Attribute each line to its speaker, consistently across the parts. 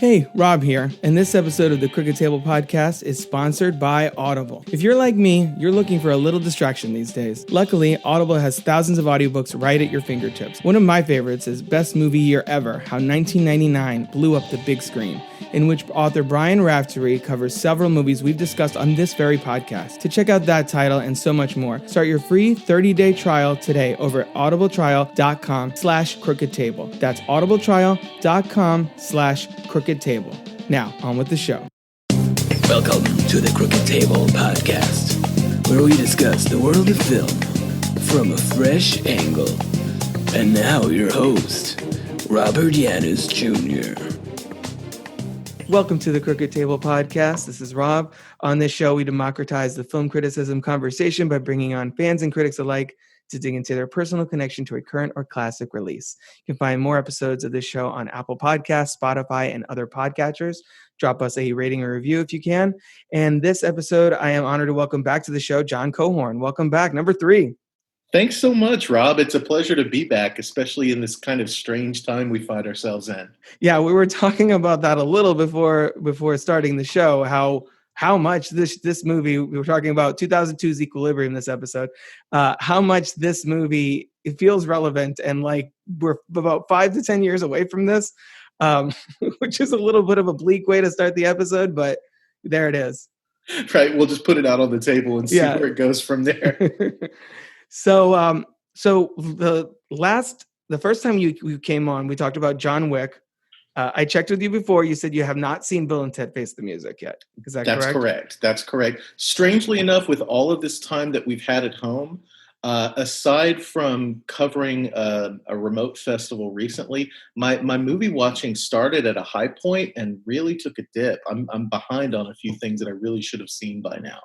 Speaker 1: Hey, Rob here, and this episode of the Crooked Table Podcast is sponsored by Audible. If you're like me, you're looking for a little distraction these days. Luckily, Audible has thousands of audiobooks right at your fingertips. One of my favorites is Best Movie Year Ever, How 1999 Blew Up the Big Screen, in which author Brian Raftery covers several movies we've discussed on this very podcast. To check out that title and so much more, start your free 30-day trial today over at audibletrial.com/crookedtable. That's audibletrial.com/crookedtable. Now, on with the show.
Speaker 2: Welcome to the Crooked Table Podcast, where we discuss the world of film from a fresh angle. And now your host, Robert Yannis Jr.
Speaker 1: Welcome to the Crooked Table Podcast. This is Rob. On this show, we democratize the film criticism conversation by bringing on fans and critics alike to dig into their personal connection to a current or classic release. You can find more episodes of this show on Apple Podcasts, Spotify, and other podcatchers. Drop us a rating or review if you can. And this episode, I am honored to welcome back to the show, Jon Cohorn. Welcome back, number 3.
Speaker 3: Thanks so much, Rob. It's a pleasure to be back, especially in this kind of strange time we find ourselves in.
Speaker 1: Yeah, we were talking about that a little before starting the show, how much this movie, we were talking about 2002's Equilibrium this episode, how much this movie, it feels relevant, and like we're about 5 to 10 years away from this, which is a little bit of a bleak way to start the episode, but there it is.
Speaker 3: Right, we'll just put it out on the table and see where it goes from there.
Speaker 1: So the first time you came on, we talked about John Wick. I checked with you before. You said you have not seen Bill and Ted Face the Music yet. Is that correct?
Speaker 3: That's correct. Strangely enough, with all of this time that we've had at home, aside from covering a remote festival recently, my movie watching started at a high point and really took a dip. I'm behind on a few things that I really should have seen by now.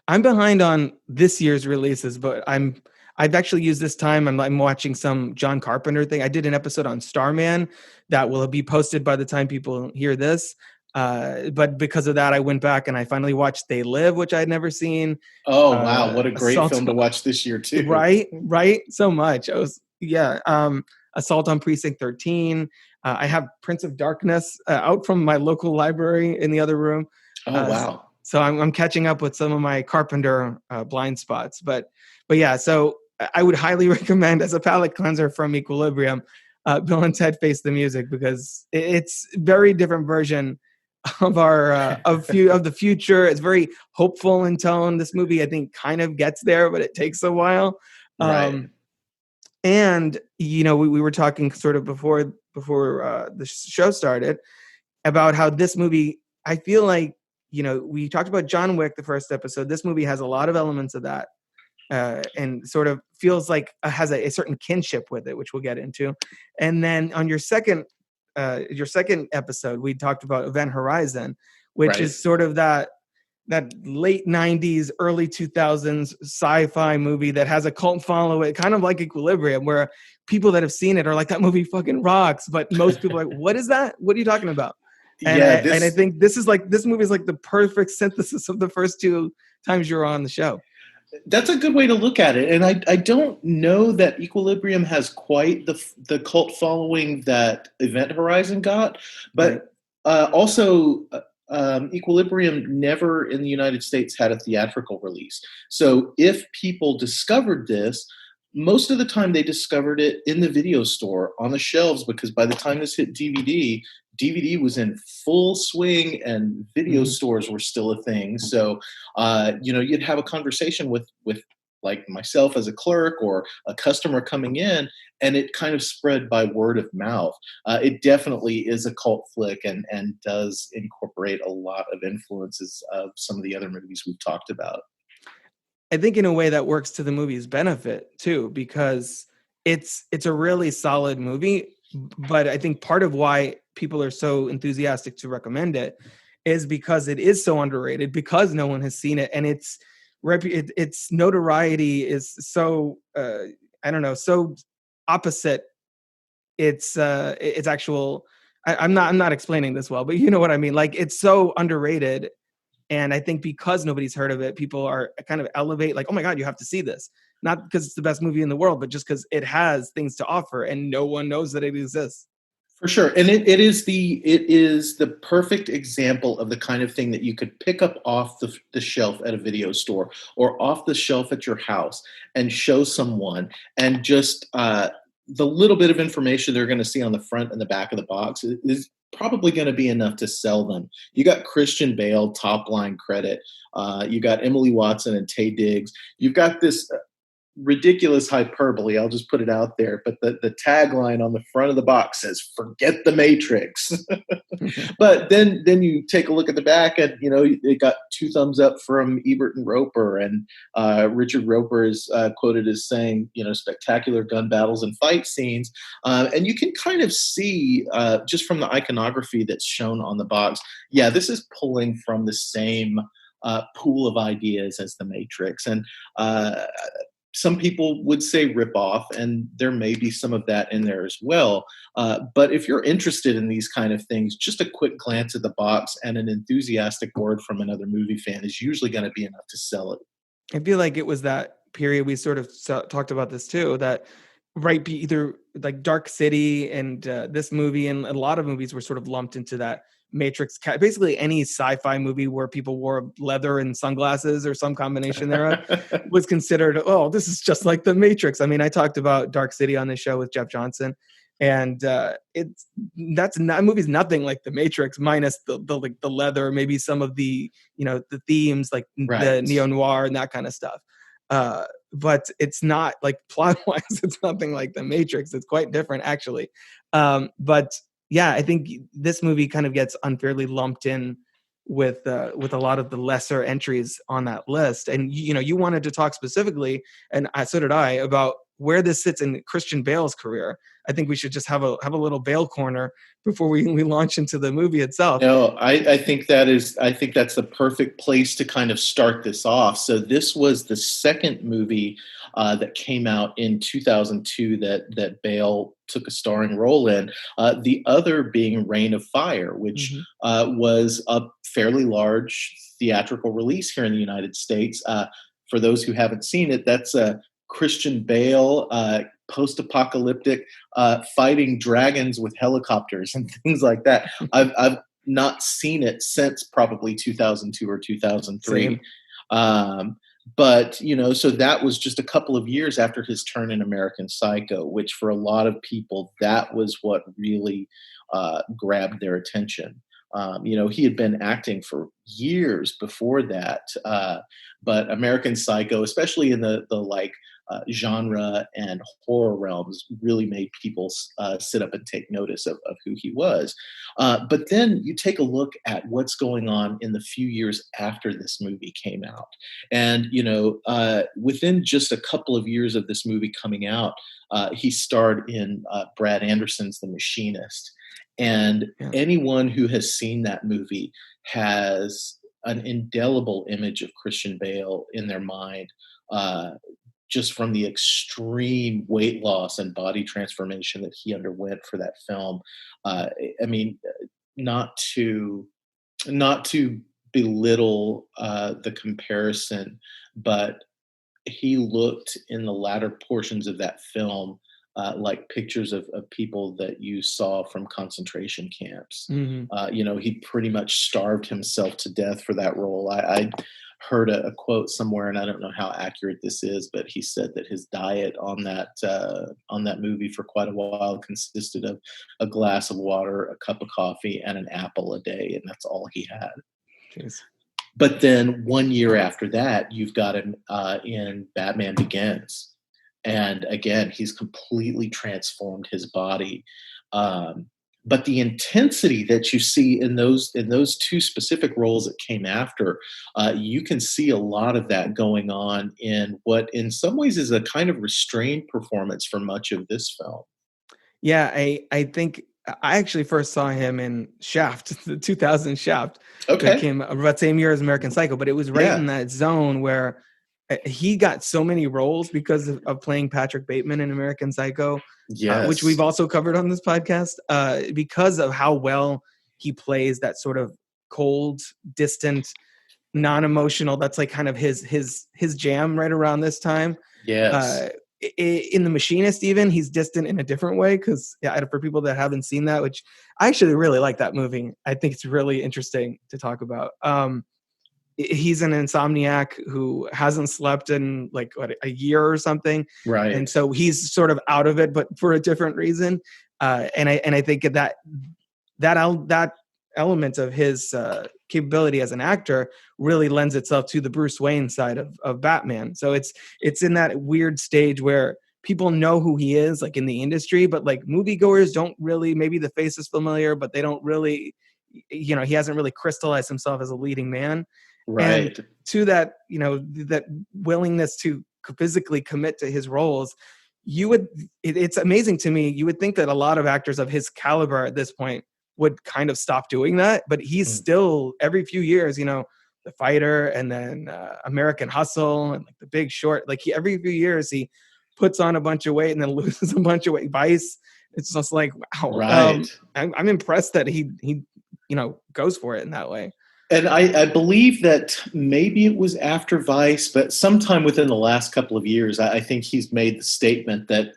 Speaker 1: I'm behind on this year's releases, but I've actually used this time. I'm watching some John Carpenter thing. I did an episode on Starman that will be posted by the time people hear this. But because of that, I went back and I finally watched They Live, which I had never seen.
Speaker 3: Oh, wow. What a great film to watch this year, too.
Speaker 1: Right. So much. Assault on Precinct 13. I have Prince of Darkness out from my local library in the other room.
Speaker 3: Oh, wow.
Speaker 1: So I'm catching up with some of my Carpenter blind spots. But yeah, so I would highly recommend, as a palate cleanser from Equilibrium, Bill and Ted Face the Music, because it's a very different version of our of the future. It's very hopeful in tone. This movie, I think, kind of gets there, but it takes a while.
Speaker 3: Right.
Speaker 1: And we were talking sort of before the show started about how this movie, I feel like, we talked about John Wick the first episode. This movie has a lot of elements of that. And sort of feels like has a certain kinship with it, which we'll get into. And then on your second episode, we talked about Event Horizon, which is sort of that late 90s, early 2000s sci-fi movie that has a cult following, kind of like Equilibrium, where people that have seen it are like, that movie fucking rocks. But most people are like, what is that? What are you talking about? And I think this movie is like the perfect synthesis of the first two times you were on the show.
Speaker 3: That's a good way to look at it. And I don't know that Equilibrium has quite the cult following that Event Horizon got. But also, Equilibrium never in the United States had a theatrical release. So if people discovered this, most of the time they discovered it in the video store on the shelves, because by the time this hit DVD was in full swing and video stores were still a thing. So, you'd have a conversation with like myself as a clerk or a customer coming in, and it kind of spread by word of mouth. It definitely is a cult flick and does incorporate a lot of influences of some of the other movies we've talked about.
Speaker 1: I think in a way that works to the movie's benefit too, because it's a really solid movie. But I think part of why people are so enthusiastic to recommend it is because it is so underrated, because no one has seen it, and its notoriety is so so opposite its actual. I'm not explaining this well, but you know what I mean. Like, it's so underrated. And I think because nobody's heard of it, people are kind of elevate, like, oh my God, you have to see this. Not because it's the best movie in the world, but just because it has things to offer and no one knows that it exists.
Speaker 3: For sure. And it is the perfect example of the kind of thing that you could pick up off the shelf at a video store or off the shelf at your house and show someone, and just the little bit of information they're going to see on the front and the back of the box is probably going to be enough to sell them. You got Christian Bale, top line credit. You got Emily Watson and Tay Diggs. You've got this ridiculous hyperbole. I'll just put it out there. But the tagline on the front of the box says, "Forget the Matrix." But then you take a look at the back, and it got 2 thumbs up from Ebert and Roper, and Richard Roper is quoted as saying, spectacular gun battles and fight scenes, and you can kind of see just from the iconography that's shown on the box, yeah, this is pulling from the same pool of ideas as the Matrix. And some people would say rip off, and there may be some of that in there as well. But if you're interested in these kind of things, just a quick glance at the box and an enthusiastic word from another movie fan is usually going to be enough to sell it.
Speaker 1: I feel like it was that period, we sort of talked about this too, that either like Dark City and this movie and a lot of movies were sort of lumped into that Matrix. Basically any sci-fi movie where people wore leather and sunglasses or some combination thereof was considered, oh, this is just like the Matrix. I mean, I talked about Dark City on this show with Jeff Johnson, and movie's nothing like the Matrix, minus the leather, maybe some of the the themes like the neo-noir and that kind of stuff. But it's not like plot-wise, it's nothing like the Matrix. It's quite different, actually. But yeah, I think this movie kind of gets unfairly lumped in with a lot of the lesser entries on that list. And you wanted to talk specifically, and so did I, about where this sits in Christian Bale's career. I think we should just have a little Bale corner before we launch into the movie itself.
Speaker 3: No, I think that's the perfect place to kind of start this off. So this was the second movie that came out in 2002 that Bale took a starring role in. The other being Reign of Fire, which was a fairly large theatrical release here in the United States. For those who haven't seen it, that's Christian Bale, post-apocalyptic, fighting dragons with helicopters and things like that. I've not seen it since probably 2002 or 2003. But, so that was just a couple of years after his turn in American Psycho, which for a lot of people, that was what really grabbed their attention. He had been acting for years before that, but American Psycho, especially in the genre and horror realms, really made people sit up and take notice of who he was. But then you take a look at what's going on in the few years after this movie came out. And, within just a couple of years of this movie coming out, he starred in Brad Anderson's The Machinist. And anyone who has seen that movie has an indelible image of Christian Bale in their mind, just from the extreme weight loss and body transformation that he underwent for that film. I mean, not to belittle the comparison, but he looked in the latter portions of that film like pictures of people that you saw from concentration camps. He pretty much starved himself to death for that role. I heard a quote somewhere, and I don't know how accurate this is, but he said that his diet on that movie for quite a while consisted of a glass of water, a cup of coffee, and an apple a day, and that's all he had.
Speaker 1: Jeez.
Speaker 3: But then 1 year after that, you've got him in Batman Begins. And again, he's completely transformed his body. But the intensity that you see in those two specific roles that came after, you can see a lot of that going on in what in some ways is a kind of restrained performance for much of this film.
Speaker 1: Yeah, I think I actually first saw him in Shaft, the 2000 Shaft.
Speaker 3: Okay.
Speaker 1: That came about same year as American Psycho, but it was right in that zone where he got so many roles because of playing Patrick Bateman in American Psycho, which we've also covered on this podcast, because of how well he plays that sort of cold, distant, non-emotional. That's like kind of his jam right around this time.
Speaker 3: Yes.
Speaker 1: in The Machinist, even, he's distant in a different way, because for people that haven't seen that, which I actually really like that movie. I think it's really interesting to talk about. He's an insomniac who hasn't slept in like a year or something.
Speaker 3: Right.
Speaker 1: And so he's sort of out of it, but for a different reason. And I think that element of his capability as an actor really lends itself to the Bruce Wayne side of Batman. So it's in that weird stage where people know who he is, like in the industry, but like moviegoers don't really, maybe the face is familiar, but they don't really, he hasn't really crystallized himself as a leading man.
Speaker 3: Right.
Speaker 1: And to that, that willingness to physically commit to his roles, it's amazing to me. You would think that a lot of actors of his caliber at this point would kind of stop doing that, but he's still, every few years, The Fighter, and then American Hustle, and like The Big Short, like every few years he puts on a bunch of weight and then loses a bunch of weight. Vice, it's just like, wow.
Speaker 3: Right.
Speaker 1: I'm impressed that he goes for it in that way.
Speaker 3: And I believe that maybe it was after Vice, but sometime within the last couple of years, I think he's made the statement that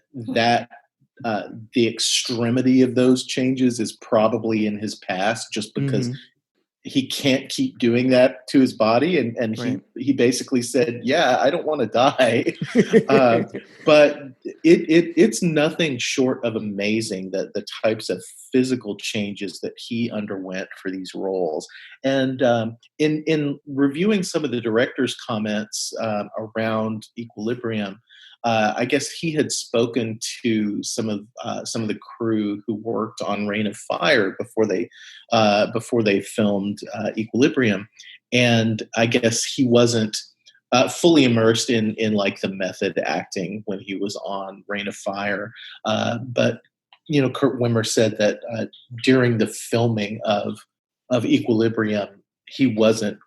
Speaker 3: the extremity of those changes is probably in his past, just because he can't keep doing that to his body. And he basically said, yeah, I don't want to die. But it's nothing short of amazing, that the types of physical changes that he underwent for these roles. And in reviewing some of the director's comments around Equilibrium, I guess he had spoken to some of the crew who worked on Reign of Fire before they filmed Equilibrium, and I guess he wasn't fully immersed in like the method acting when he was on Reign of Fire. But Kurt Wimmer said that during the filming of Equilibrium, he wasn't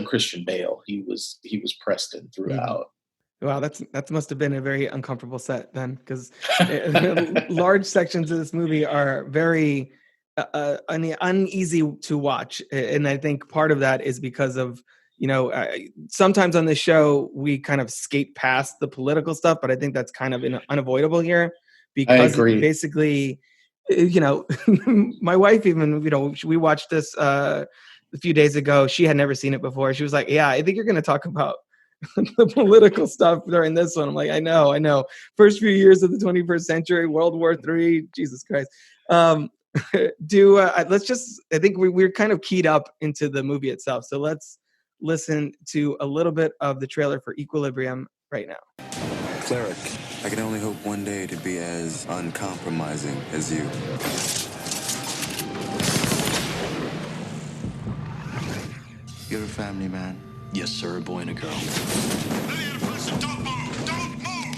Speaker 3: Christian Bale. He was Preston throughout.
Speaker 1: Wow, that must have been a very uncomfortable set then, because large sections of this movie are very uneasy to watch, and I think part of that is because of sometimes on this show we kind of skate past the political stuff, but I think that's kind of unavoidable here, because basically, my wife even we watched this a few days ago. She had never seen it before. She was like, "Yeah, I think you're going to talk about the political stuff during this one." I'm like, I know. First few years of the 21st century, World War III, Jesus Christ. Let's just, I think we're kind of keyed up into the movie itself. So let's listen to a little bit of the trailer for Equilibrium right now.
Speaker 4: Cleric, I can only hope one day to be as uncompromising as you. You're a family man.
Speaker 2: Yes, sir, a boy and a girl.
Speaker 5: Don't move! Don't move!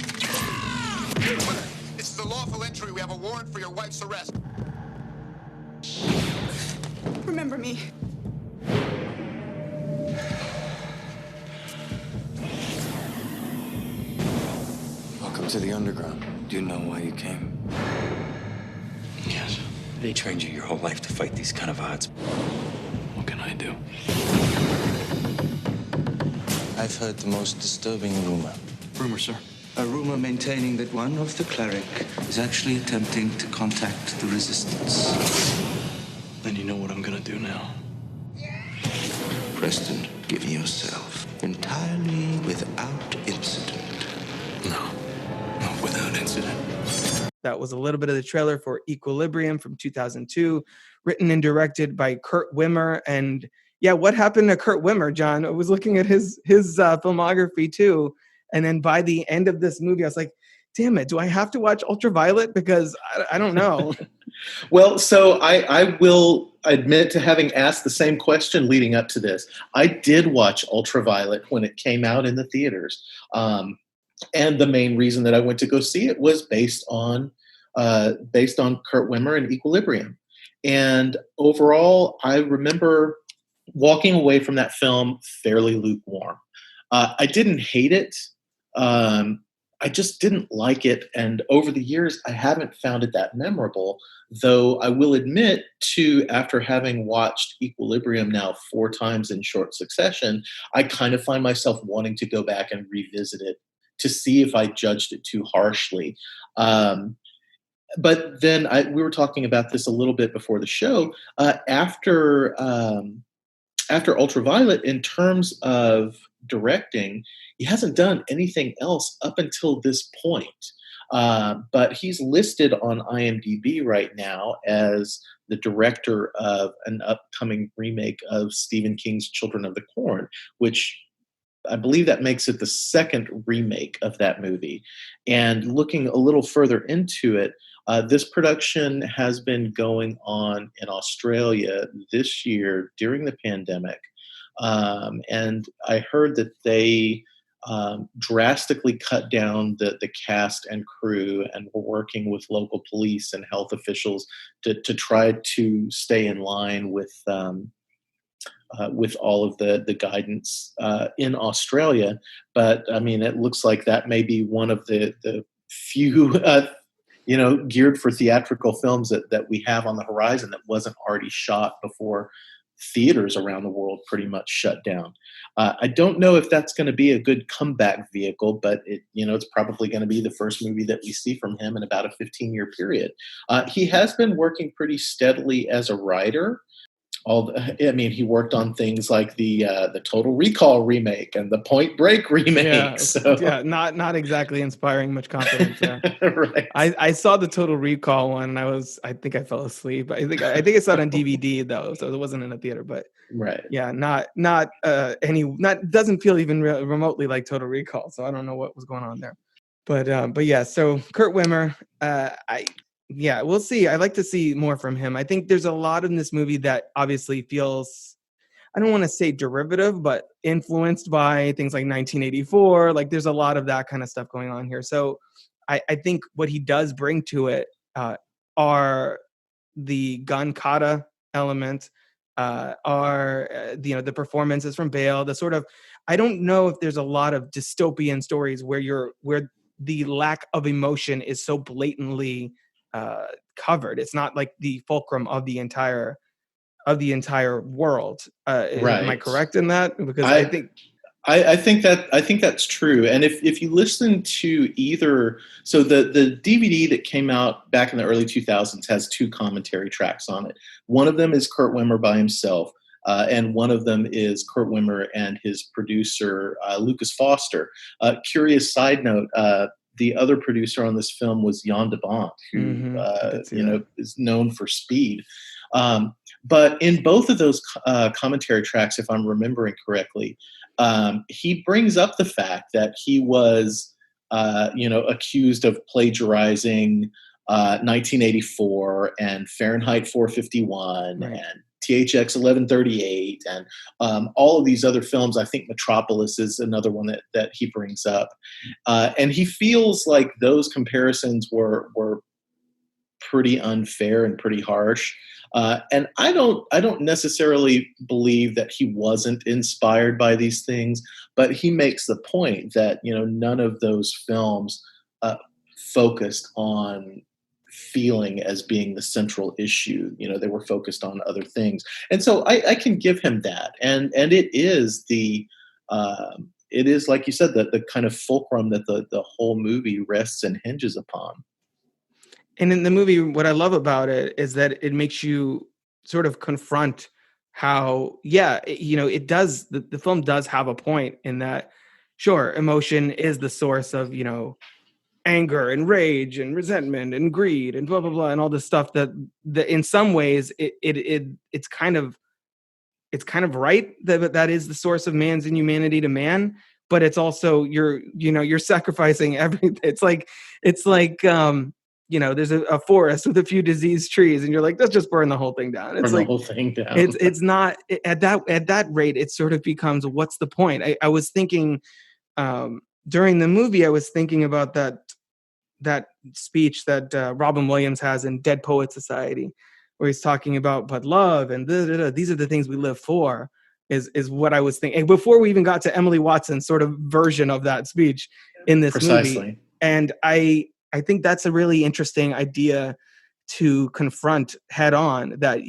Speaker 5: This is a lawful entry. We have a warrant for your wife's arrest.
Speaker 6: Remember me.
Speaker 4: Welcome to the underground. Do you know why you came?
Speaker 2: Yes. They trained you your whole life to fight these kind of odds. What can I do?
Speaker 4: I've heard the most disturbing rumor.
Speaker 2: Rumor, sir.
Speaker 4: A rumor maintaining that one of the cleric is actually attempting to contact the resistance.
Speaker 2: Then you know what I'm gonna do now.
Speaker 4: Preston, give yourself entirely without incident.
Speaker 2: No, without incident.
Speaker 1: That was a little bit of the trailer for Equilibrium from 2002, written and directed by Kurt Wimmer. And yeah, what happened to Kurt Wimmer, John? I was looking at his filmography too, and then by the end of this movie, I was like, damn it, do I have to watch Ultraviolet? Because I don't know.
Speaker 3: Well, so I will admit to having asked the same question leading up to this. I did watch Ultraviolet when it came out in the theaters. And the main reason that I went to go see it was based on Kurt Wimmer and Equilibrium. And overall, I remember walking away from that film fairly lukewarm. I didn't hate it. I just didn't like it. And over the years, I haven't found it that memorable, though I will admit after having watched Equilibrium now 4 times in short succession, I kind of find myself wanting to go back and revisit it to see if I judged it too harshly. But then we were talking about this a little bit before the show. After Ultraviolet, in terms of directing, he hasn't done anything else up until this point. But he's listed on IMDb right now as the director of an upcoming remake of Stephen King's Children of the Corn, which I believe that makes it the second remake of that movie. And looking a little further into it, this production has been going on in Australia this year during the pandemic. And I heard that they drastically cut down the cast and crew and were working with local police and health officials to try to stay in line with all of the guidance in Australia. But I mean, it looks like that may be one of the few geared for theatrical films that we have on the horizon that wasn't already shot before theaters around the world pretty much shut down. I don't know if that's going to be a good comeback vehicle, but it's probably going to be the first movie that we see from him in about a 15-year period. He has been working pretty steadily as a writer. He worked on things like the Total Recall remake and the Point Break remake.
Speaker 1: Yeah,
Speaker 3: so.
Speaker 1: yeah, not exactly inspiring much confidence. Yeah.
Speaker 3: Right.
Speaker 1: I saw the Total Recall one. I think I fell asleep. I think I saw it on DVD though, so it wasn't in a theater. But
Speaker 3: right,
Speaker 1: yeah, doesn't feel even remotely like Total Recall. So I don't know what was going on there. But yeah, so Kurt Wimmer, we'll see. I like to see more from him. I think there's a lot in this movie that obviously feels, I don't want to say derivative, but influenced by things like 1984. Like there's a lot of that kind of stuff going on here. So I think what he does bring to it are the gunkata element, the performances from Bale, the sort of, I don't know if there's a lot of dystopian stories where the lack of emotion is so blatantly covered. It's not like the fulcrum of the entire world.
Speaker 3: right.
Speaker 1: Am I correct in that? Because
Speaker 3: I think that's true. And if you listen to either, so the DVD that came out back in the early 2000s has two commentary tracks on it. One of them is Kurt Wimmer by himself, and one of them is Kurt Wimmer and his producer Lucas Foster. Curious side note: the other producer on this film was Jan de Bont, who is known for Speed. But in both of those commentary tracks, if I'm remembering correctly, he brings up the fact that he was, accused of plagiarizing 1984 and Fahrenheit 451
Speaker 1: right.
Speaker 3: and THX 1138 and all of these other films. I think Metropolis is another one that he brings up. And he feels like those comparisons were pretty unfair and pretty harsh. And I don't necessarily believe that he wasn't inspired by these things, but he makes the point that, none of those films focused on feeling as being the central issue. They were focused on other things. And so I can give him that. And it is it is, like you said, the kind of fulcrum that the whole movie rests and hinges upon.
Speaker 1: And in the movie, what I love about it is that it makes you sort of confront how, it does, the film does have a point in that, sure, emotion is the source of, anger and rage and resentment and greed and blah, blah, blah, and all this stuff that in some ways it's kind of right that is the source of man's inhumanity to man, but it's also you're sacrificing everything. It's like there's a forest with a few diseased trees, and you're like, let's just burn the whole thing down. It's
Speaker 3: burn the whole thing down.
Speaker 1: It's not at that rate. It sort of becomes, what's the point? I was thinking during the movie, I was thinking about that speech that Robin Williams has in Dead Poets Society, where he's talking about but love and these are the things we live for. Is what I was thinking before we even got to Emily Watson's sort of version of that speech in this movie. And I think that's a really interesting idea to confront head on, that,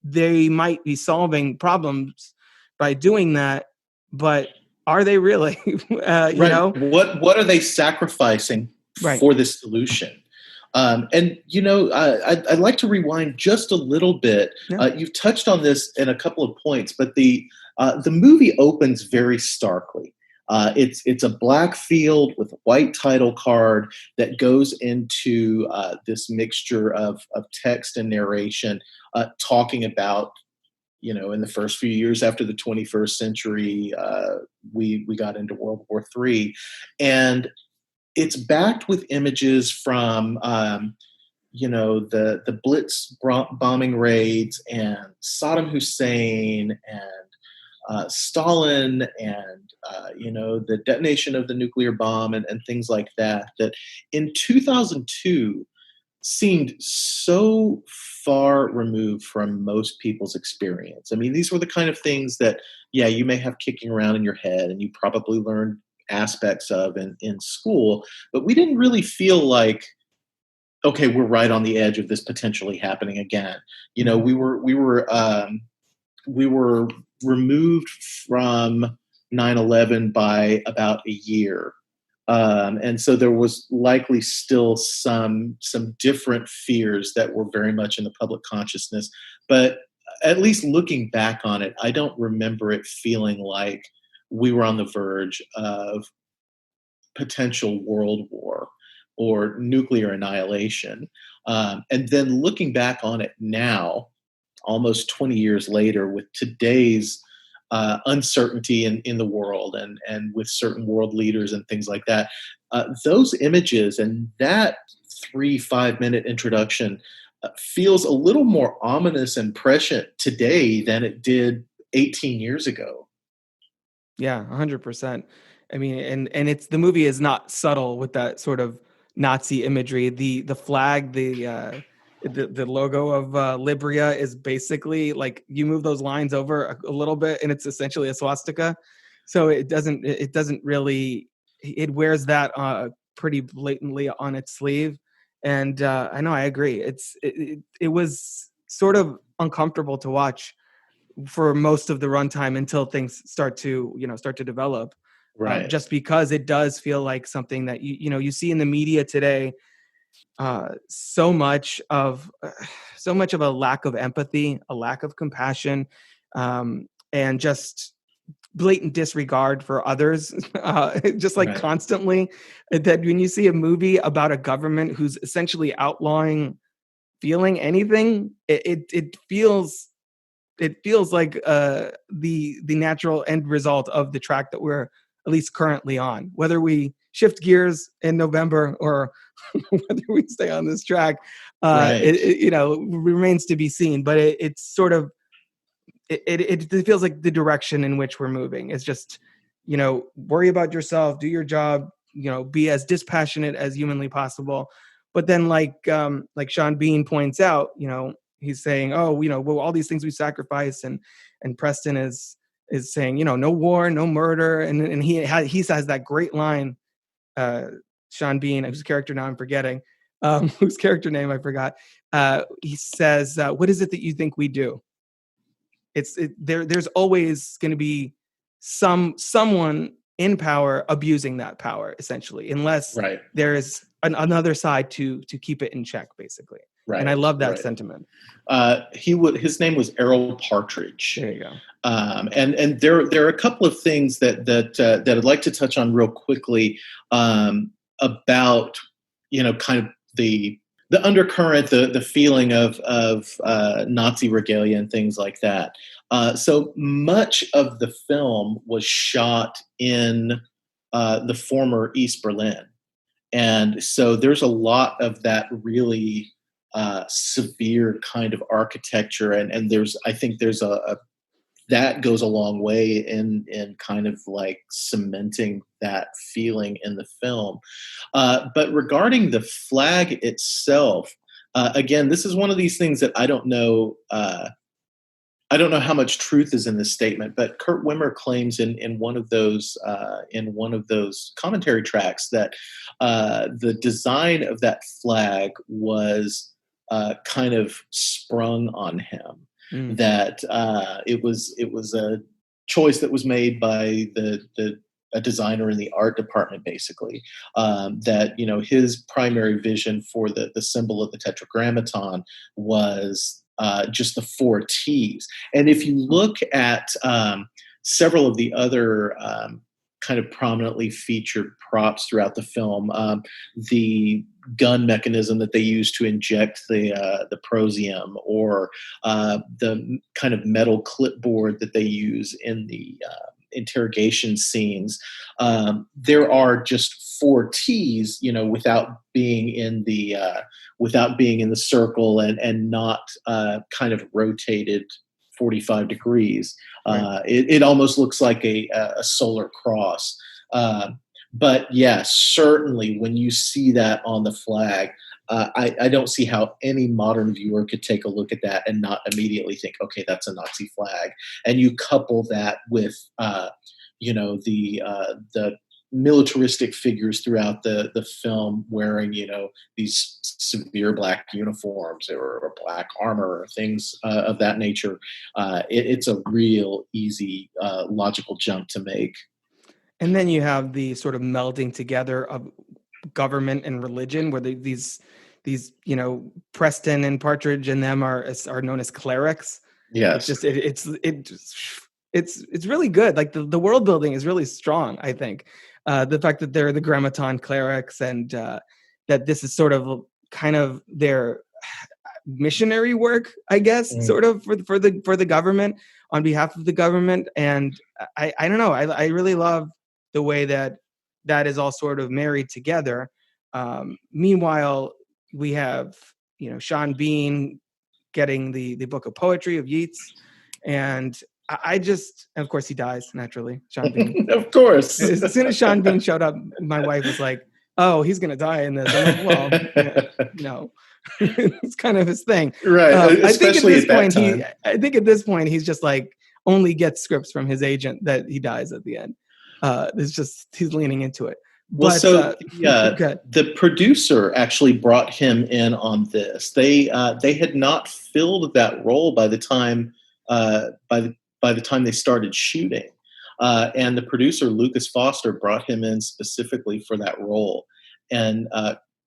Speaker 1: they might be solving problems by doing that, but are they really?
Speaker 3: Right.
Speaker 1: know?
Speaker 3: What are they sacrificing
Speaker 1: Right.
Speaker 3: for this solution? And I'd like to rewind just a little bit.
Speaker 1: Yeah.
Speaker 3: You've touched on this in a couple of points, but the movie opens very starkly. It's a black field with a white title card that goes into this mixture of text and narration, talking about, in the first few years after the 21st century, we got into World War III, and it's backed with images from the Blitz bombing raids and Saddam Hussein and Stalin and the detonation of the nuclear bomb and things like that. That in 2002 seemed so far removed from most people's experience. I mean, these were the kind of things that, you may have kicking around in your head and you probably learned aspects of in school, but we didn't really feel like, okay, we're right on the edge of this potentially happening again. We were removed from 9/11 by about a year. And so there was likely still some different fears that were very much in the public consciousness. But at least looking back on it, I don't remember it feeling like we were on the verge of potential world war or nuclear annihilation. And then looking back on it now, almost 20 years later, with today's uncertainty in the world and with certain world leaders and things like that, those images and that 3-5 minute introduction feels a little more ominous and prescient today than it did 18 years ago.
Speaker 1: Yeah, 100%. I mean, and it's, the movie is not subtle with that sort of Nazi imagery. The flag, the logo of Libria is basically like, you move those lines over a little bit and it's essentially a swastika. So it doesn't really, it wears that pretty blatantly on its sleeve. And I know, I agree. It was sort of uncomfortable to watch for most of the runtime until things start to develop.
Speaker 3: Right.
Speaker 1: Just because it does feel like something that you see in the media today, so much of a lack of empathy, a lack of compassion, and just blatant disregard for others, just like
Speaker 3: Right.
Speaker 1: constantly. That when you see a movie about a government who's essentially outlawing feeling anything, it feels like the natural end result of the track that we're at least currently on. Whether we shift gears in November or whether we stay on this track,
Speaker 3: Right.
Speaker 1: it remains to be seen. But it's sort of, it feels like the direction in which we're moving is just, worry about yourself, do your job, be as dispassionate as humanly possible. But then, like Sean Bean points out, he's saying, all these things we sacrifice, and Preston is saying, no war, no murder, and he says that great line, Sean Bean, whose character now I'm forgetting, whose character name I forgot. He says, "What is it that you think we do?" There's always going to be someone in power abusing that power, essentially, unless
Speaker 3: Right.
Speaker 1: there is another side to keep it in check, basically.
Speaker 3: Right.
Speaker 1: And I love that
Speaker 3: Right.
Speaker 1: sentiment.
Speaker 3: His name was Errol Partridge.
Speaker 1: There you go.
Speaker 3: And there are a couple of things that I'd like to touch on real quickly, about kind of the undercurrent, the feeling of Nazi regalia and things like that. So much of the film was shot in the former East Berlin, and so there's a lot of that really severe kind of architecture, and I think there's a that goes a long way in kind of like cementing that feeling in the film. But regarding the flag itself, again, this is one of these things that I don't know how much truth is in this statement, but Kurt Wimmer claims in one of those commentary tracks that the design of that flag was kind of sprung on him. That it was a choice that was made by a designer in the art department, basically, that, you know, his primary vision for the symbol of the tetragrammaton was just the four T's. And if you look at several of the other kind of prominently featured props throughout the film, the gun mechanism that they use to inject the Prozium, or the kind of metal clipboard that they use in the interrogation scenes, there are just four T's, you know, without being in the circle, and not kind of rotated 45 degrees.
Speaker 1: Right.
Speaker 3: It almost looks like a solar cross. But yes, certainly when you see that on the flag, I don't see how any modern viewer could take a look at that and not immediately think, okay, that's a Nazi flag. And you couple that with, you know, the militaristic figures throughout the film wearing, you know, these severe black uniforms or black armor or things of that nature. It's a real easy logical jump to make.
Speaker 1: And then you have the sort of melding together of government and religion, where these you know, Preston and Partridge and them are known as clerics.
Speaker 3: Yes,
Speaker 1: it's really good. Like the world building is really strong, I think. The fact that they're the grammaton clerics, and that this is sort of kind of their missionary work, I guess, sort of for the government, on behalf of the government. And I don't know, I really love the way that is all sort of married together. Meanwhile, we have, you know, Sean Bean getting the book of poetry of Yeats, and I just, of course, he dies naturally. Sean Bean,
Speaker 3: of course.
Speaker 1: As soon as Sean Bean showed up, my wife was like, "Oh, he's gonna die in this." I'm like, "Well, yeah, no." It's kind of his thing,
Speaker 3: right? Especially at that time.
Speaker 1: I think at this point he's just like only gets scripts from his agent that he dies at the end. It's just he's leaning into it.
Speaker 3: Well,
Speaker 1: But,
Speaker 3: so the producer actually brought him in on this. They had not filled that role by the time by the time they started shooting, and the producer Lucas Foster brought him in specifically for that role. And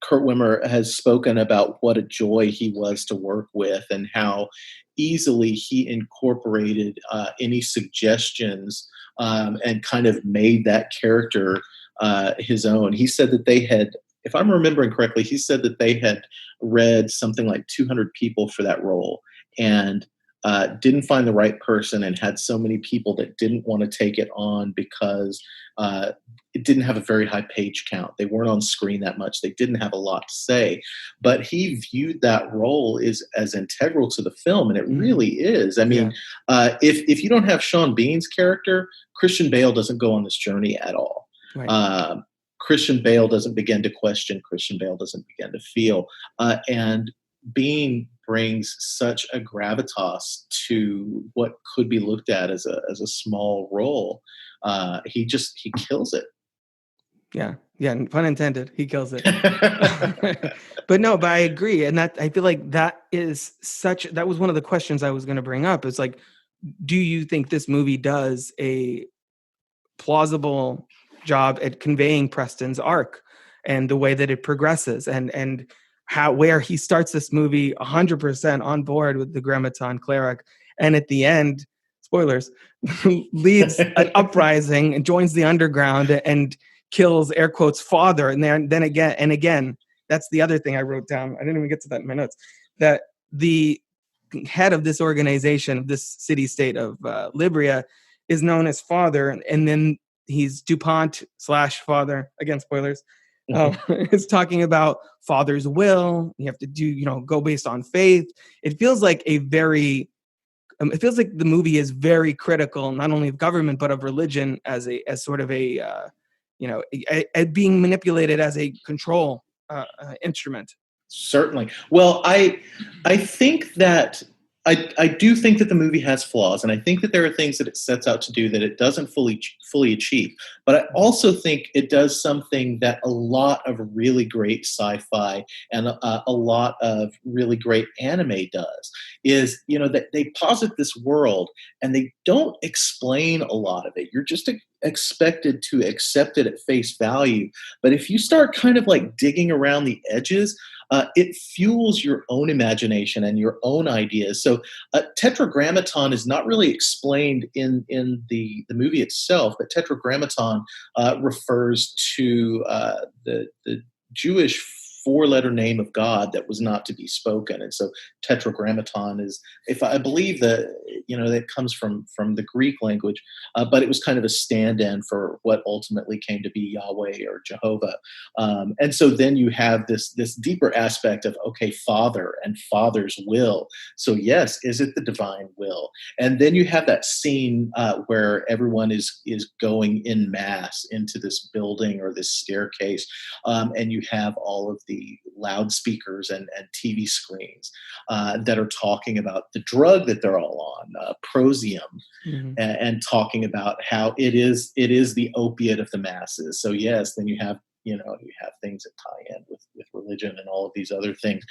Speaker 3: Kurt Wimmer has spoken about what a joy he was to work with, and how easily he incorporated any suggestions and kind of made that character his own. He said that they had, if I'm remembering correctly, he said that they had read something like 200 people for that role, and didn't find the right person, and had so many people that didn't want to take it on because it didn't have a very high page count. They weren't on screen that much. They didn't have a lot to say. But he viewed that role as integral to the film, and it really is. I mean, if you don't have Sean Bean's character, Christian Bale doesn't go on this journey at all. Right. Christian Bale doesn't begin to question. Christian Bale doesn't begin to feel. And Bean brings such a gravitas to what could be looked at as a small role. He kills it. Yeah, pun intended. He kills it. But I agree, and that I feel like that was one of the questions I was going to bring up. It's like, do you think this movie does a plausible job at conveying Preston's arc and the way that it progresses, and where he starts this movie 100% on board with the grammaton cleric, and at the end, spoilers, leads an uprising and joins the underground and kills, air quotes, father. And then again, that's the other thing I wrote down. I didn't even get to that in my notes, that the head of this organization, this city-state of Libria, is known as Father, and then he's DuPont / Father, again, spoilers, is talking about Father's will. You have to go based on faith. It feels like the movie is very critical, not only of government, but of religion as sort of being manipulated as a control instrument. Certainly. Well, I think that I do think that the movie has flaws, and I think that there are things that it sets out to do that it doesn't fully achieve. But I also think it does something that a lot of really great sci-fi and a lot of really great anime does, is, that they posit this world and they don't explain a lot of it. You're just expected to accept it at face value. But if you start kind of like digging around the edges, it fuels your own imagination and your own ideas. So tetragrammaton is not really explained in the movie itself, but tetragrammaton refers to the Jewish four-letter name of God that was not to be spoken. And so tetragrammaton is, if I believe that, that comes from the Greek language, but it was kind of a stand-in for what ultimately came to be Yahweh or Jehovah. And so then you have this deeper aspect of, okay, Father and Father's will. So yes, is it the divine will? And then you have that scene where everyone is going in mass into this building or this staircase, and you have all of the loudspeakers and TV screens that are talking about the drug that they're all on, Prozium, and talking about how it is the opiate of the masses. So yes, then you have things that tie in with religion and all of these other things.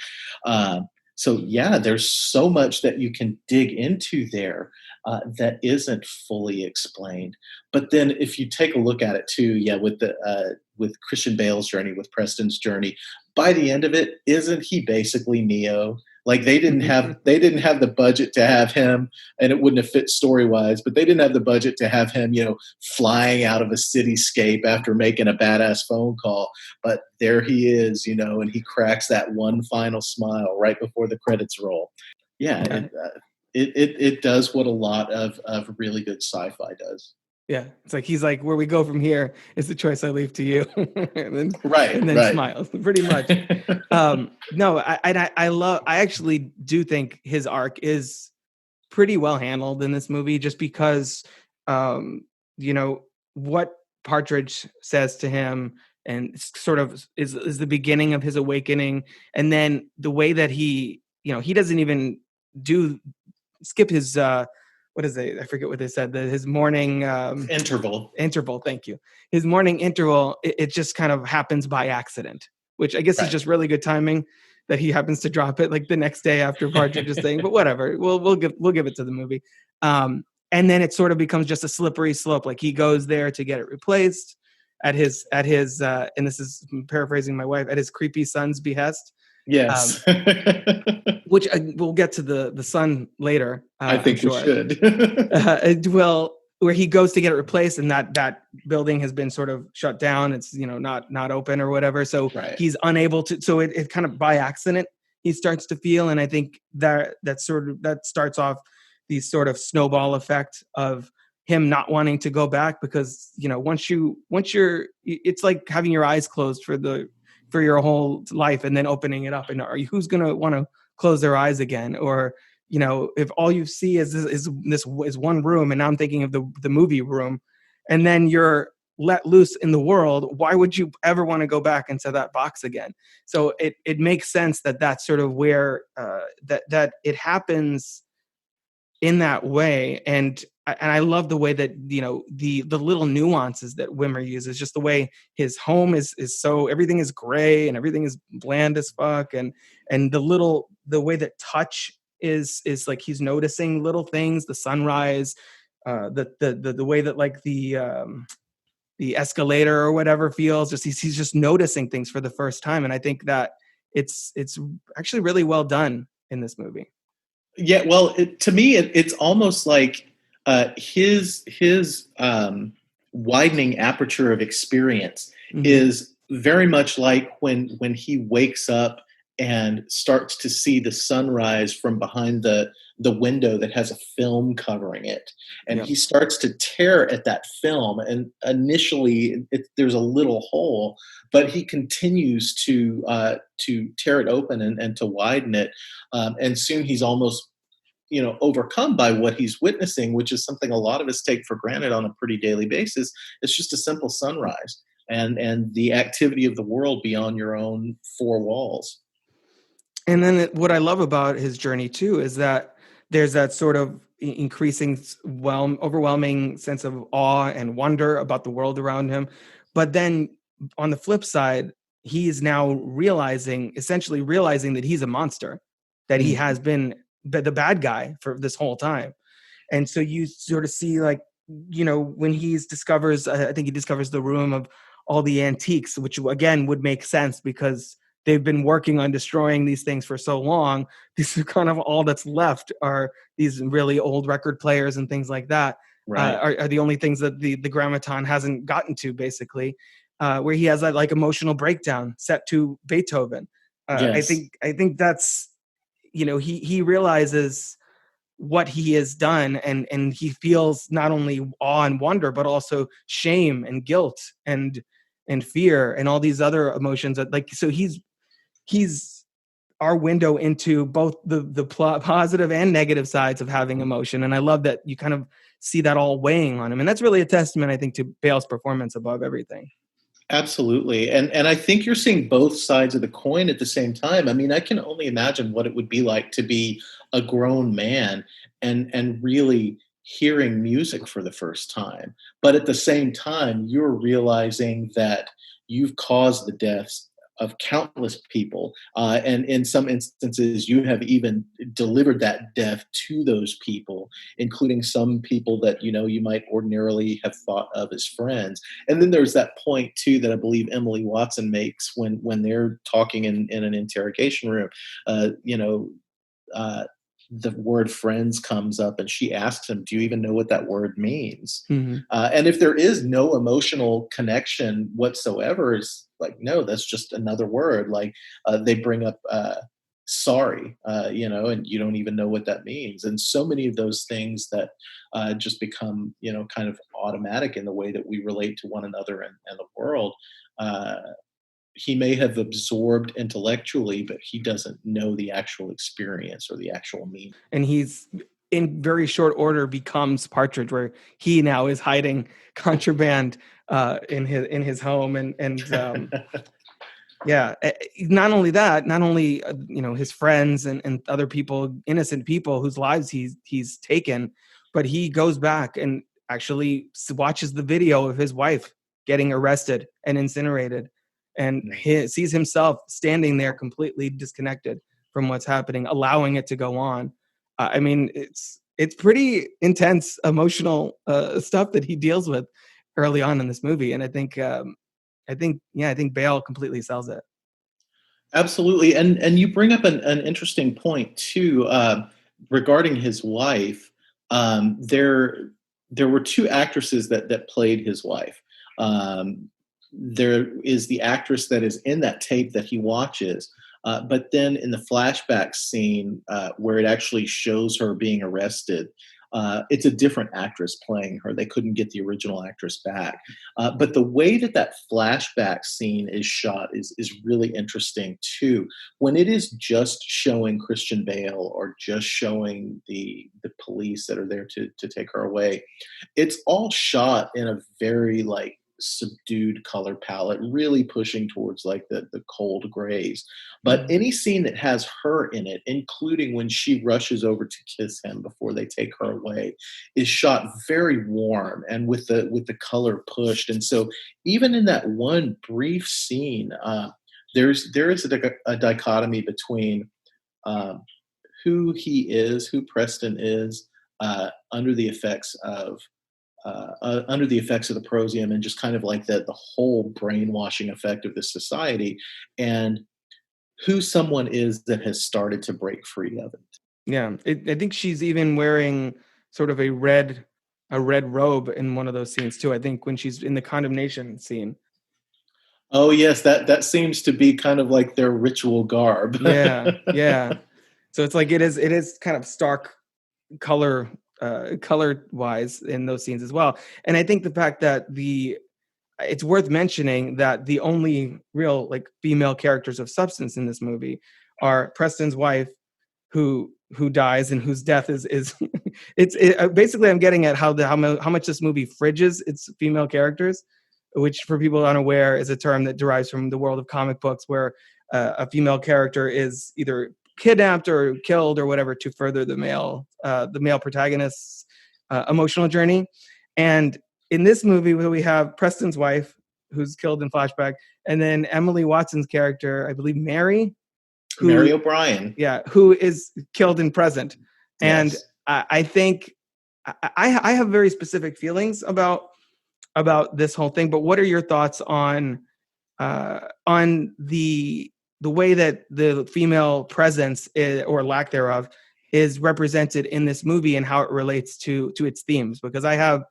Speaker 3: So yeah, there's so much that you can dig into there that isn't fully explained. But then if you take a look at it too, with Christian Bale's journey, with Preston's journey, by the end of it, isn't he basically Neo? Like they didn't have the budget to have him, and it wouldn't have fit story wise, but they didn't have the budget to have him, flying out of a cityscape after making a badass phone call. But there he is, and he cracks that one final smile right before the credits roll. Yeah, it does what a lot of really good sci-fi does.
Speaker 1: Yeah, it's like he's like, where we go from here is the choice I leave to you, and then
Speaker 3: right.
Speaker 1: smiles pretty much. No, I actually do think his arc is pretty well handled in this movie, just because what Partridge says to him and sort of is the beginning of his awakening, and then the way that he doesn't even skip his what is it? I forget what they said. His morning
Speaker 3: interval.
Speaker 1: Thank you. His morning interval. It just kind of happens by accident, which I guess is just really good timing that he happens to drop it like the next day after Partridge's thing. But whatever, we'll give it to the movie. And then it sort of becomes just a slippery slope. Like he goes there to get it replaced at his and this is paraphrasing my wife, at his creepy son's behest.
Speaker 3: Yes.
Speaker 1: Which we'll get to the son later.
Speaker 3: I think we should.
Speaker 1: Well, where he goes to get it replaced, and that building has been sort of shut down. It's not open or whatever. So he's unable to. So it kind of by accident he starts to feel, and I think that starts off the sort of snowball effect of him not wanting to go back, because once you're, it's like having your eyes closed for your whole life and then opening it up, and who's going to want to close their eyes again? Or if all you see is one room, and now I'm thinking of the movie room, and then you're let loose in the world, why would you ever want to go back into that box again? So it makes sense that that's sort of where that it happens in that way. And I love the way that the little nuances that Wimmer uses, just the way his home is so, everything is gray and everything is bland as fuck, and the way that touch is like he's noticing little things, the sunrise, the way that like the escalator or whatever feels, just he's just noticing things for the first time. And I think that it's actually really well done in this movie.
Speaker 3: Yeah, well, to me, it's almost like his widening aperture of experience is very much like when he wakes up and starts to see the sunrise from behind the window that has a film covering it, and he starts to tear at that film, and initially there's a little hole, but he continues to tear it open and to widen it, and soon he's almost overcome by what he's witnessing, which is something a lot of us take for granted on a pretty daily basis. It's just a simple sunrise and the activity of the world beyond your own four walls.
Speaker 1: And then what I love about his journey too is that there's that sort of increasing, overwhelming sense of awe and wonder about the world around him. But then on the flip side, he is now essentially realizing that he's a monster, that he has been the bad guy for this whole time. And so you sort of see, like, when he discovers, I think he discovers the room of all the antiques, which again would make sense because they've been working on destroying these things for so long. This is kind of all that's left are these really old record players and things like that.
Speaker 3: Right.
Speaker 1: Are the only things that the grammaton hasn't gotten to, basically, where he has that like emotional breakdown set to Beethoven.
Speaker 3: Yes.
Speaker 1: I think that's, he realizes what he has done, and he feels not only awe and wonder, but also shame and guilt and fear and all these other emotions that, like, so he's our window into both the positive and negative sides of having emotion. And I love that you kind of see that all weighing on him. And that's really a testament, I think, to Bale's performance above everything.
Speaker 3: Absolutely. And I think you're seeing both sides of the coin at the same time. I mean, I can only imagine what it would be like to be a grown man and really hearing music for the first time. But at the same time, you're realizing that you've caused the deaths of countless people. And in some instances, you have even delivered that death to those people, including some people that, you might ordinarily have thought of as friends. And then there's that point, too, that I believe Emily Watson makes when they're talking in an interrogation room. The word friends comes up and she asks him, do you even know what that word means?
Speaker 1: Mm-hmm.
Speaker 3: And if there is no emotional connection whatsoever, it's like, no, that's just another word. Like they bring up sorry, and you don't even know what that means. And so many of those things that just become, kind of automatic in the way that we relate to one another and the world. He may have absorbed intellectually, but he doesn't know the actual experience or the actual meaning.
Speaker 1: And he's in very short order becomes Partridge, where he now is hiding contraband in his home, and yeah. Not only that, his friends and other people, innocent people whose lives he's taken, but he goes back and actually watches the video of his wife getting arrested and incinerated, and sees himself standing there completely disconnected from what's happening, allowing it to go on. I mean, it's pretty intense, emotional stuff that he deals with early on in this movie, and I think Bale completely sells it.
Speaker 3: Absolutely, and you bring up an interesting point too regarding his wife. There were two actresses that played his wife. There is the actress that is in that tape that he watches, but then in the flashback scene where it actually shows her being arrested, it's a different actress playing her. They couldn't get the original actress back. But the way that flashback scene is shot is really interesting too. When it is just showing Christian Bale or just showing the police that are there to take her away, it's all shot in a very like subdued color palette, really pushing towards like the cold grays. But any scene that has her in it, including when she rushes over to kiss him before they take her away, is shot very warm and with the color pushed. And so even in that one brief scene, there is a dichotomy between who he is, who Preston is, under the effects of the Prozium, and just kind of like the whole brainwashing effect of this society, and who someone is that has started to break free of it.
Speaker 1: Yeah, I think she's even wearing sort of a red robe in one of those scenes too. I think when she's in the condemnation scene.
Speaker 3: Oh yes, that seems to be kind of like their ritual garb.
Speaker 1: Yeah. So it's like it is kind of stark color wise in those scenes as well. And I think the fact that it's worth mentioning that the only real like female characters of substance in this movie are Preston's wife, who dies and whose death is basically, I'm getting at how much this movie fridges its female characters, which for people unaware is a term that derives from the world of comic books, where a female character is either kidnapped or killed or whatever to further the male protagonist's emotional journey. And in this movie, where we have Preston's wife, who's killed in flashback, and then Emily Watson's character, I believe Mary
Speaker 3: O'Brien.
Speaker 1: Yeah, who is killed in present. And
Speaker 3: Yes.
Speaker 1: I think I have very specific feelings about this whole thing. But what are your thoughts on the way that the female presence or lack thereof is represented in this movie and how it relates to its themes? Because I have